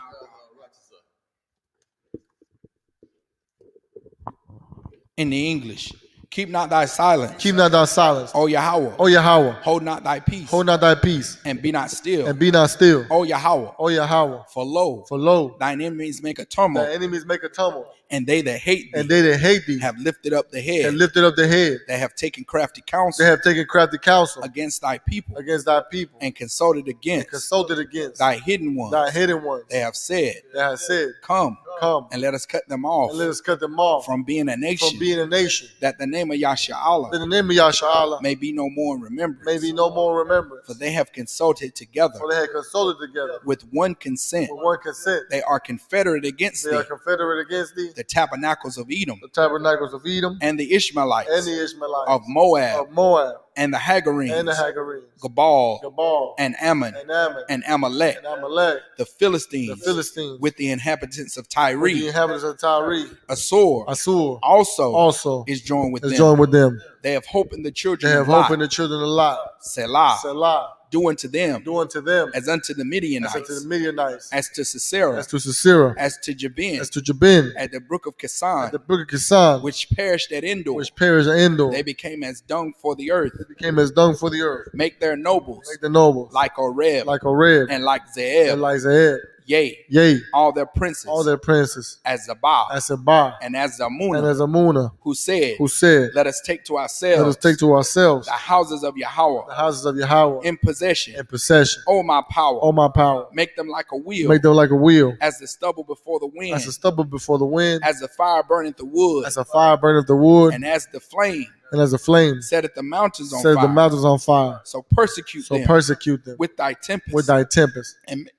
In the English, keep not thy silence. Keep not thy silence. O Yahweh. O Yahweh. Hold not thy peace. Hold not thy peace. And be not still. And be not still. O Yahweh. O Yahweh. For lo. For lo. Thine enemies make a tumult. Thy enemies make a tumult. And they that hate thee. And they that hate thee. Have lifted up the head. Have lifted up the head. They have taken crafty counsel. They have taken crafty counsel. Against thy people. Against thy people. And consulted against. And consulted against. Thy hidden ones. Thy hidden ones. They have said. They have said. Come. Come. And let us cut them off. And let us cut them off. From being a nation. From being a nation. That the name of Yasha'Allah. That the name of Yasha'Allah. May be no more in remembrance. May be no more in remembrance. For they have consulted together. For they have consulted together. With one consent. With one consent. They are confederate against thee. They are confederate against thee. The tabernacles of Edom. The tabernacles of Edom. And the Ishmaelites. And the Ishmaelites. Of Moab. Of Moab. And the Hagarenes. And the Hagarenes. Gabal. Gabal. And Ammon. And Ammon. And Amalek. And Amalek. The Philistines. The Philistines. With the inhabitants of Tyre. With the inhabitants of Tyre. Assur. Assur. Also is joined with them. Joined with them. They have hope in the children. They have hope in the children of Lot. Selah. Selah. Do unto them. Do unto them. As unto the Midianites. As unto the Midianites. As to Sisera. As to Sisera. As to Jabin. As to Jabin. At the brook of Kisan. At the brook of Kisan. Which perished at Endor. Which perished at Endor. They became as dung for the earth. They became as dung for the earth. Make their nobles. Make the nobles. Like Oreb. Like Oreb. And like Zeeb. And like Zeeb. Yea. All their princes. All their princes. As Zabah. As Zabah. And as Zamunah. And as Zamunah. Who said. Let us take to ourselves. Let us take to ourselves. The houses of Yahweh. The houses of Yahweh. In possession. In possession. O my power. O my power. Make them like a wheel. Make them like a wheel. As the stubble before the wind. As the stubble before the wind. As the fire burneth the wood. As the fire burneth the wood. And as the flame. And as a flame setteth the mountains on fire. Set the mountains on fire. So persecute them. With thy tempest. With thy tempest. And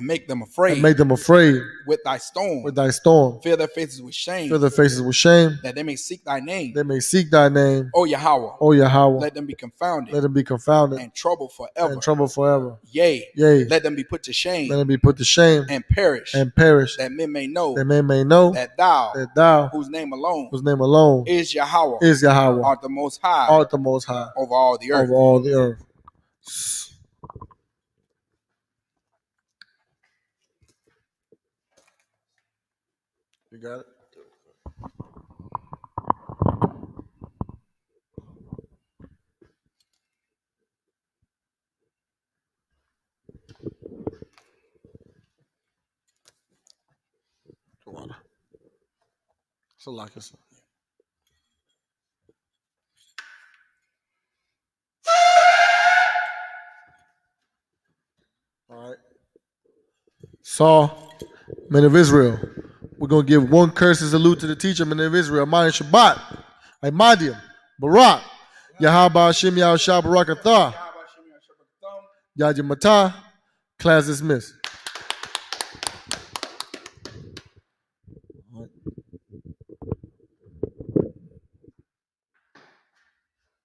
make them afraid. And make them afraid. With thy storm. With thy storm. Fill their faces with shame. Fill their faces with shame. That they may seek thy name. They may seek thy name. O Yahweh. O Yahweh. Let them be confounded. Let them be confounded. And troubled forever. And troubled forever. Yea. Let them be put to shame. Let them be put to shame. And perish. And perish. That men may know. That men may know. That thou. Whose name alone. Is Yahweh. Art the most high. Art the most high. Over all the earth. Over all the earth. You got it? Water. So like us. All right. Saul, men of Israel. We're going to give one curse and salute to the teacher, men of Israel. Mine Shabbat, Ahmadiam, Barak, Yahaba Hashem Yahushua Barakatah, Yajimata, class dismissed.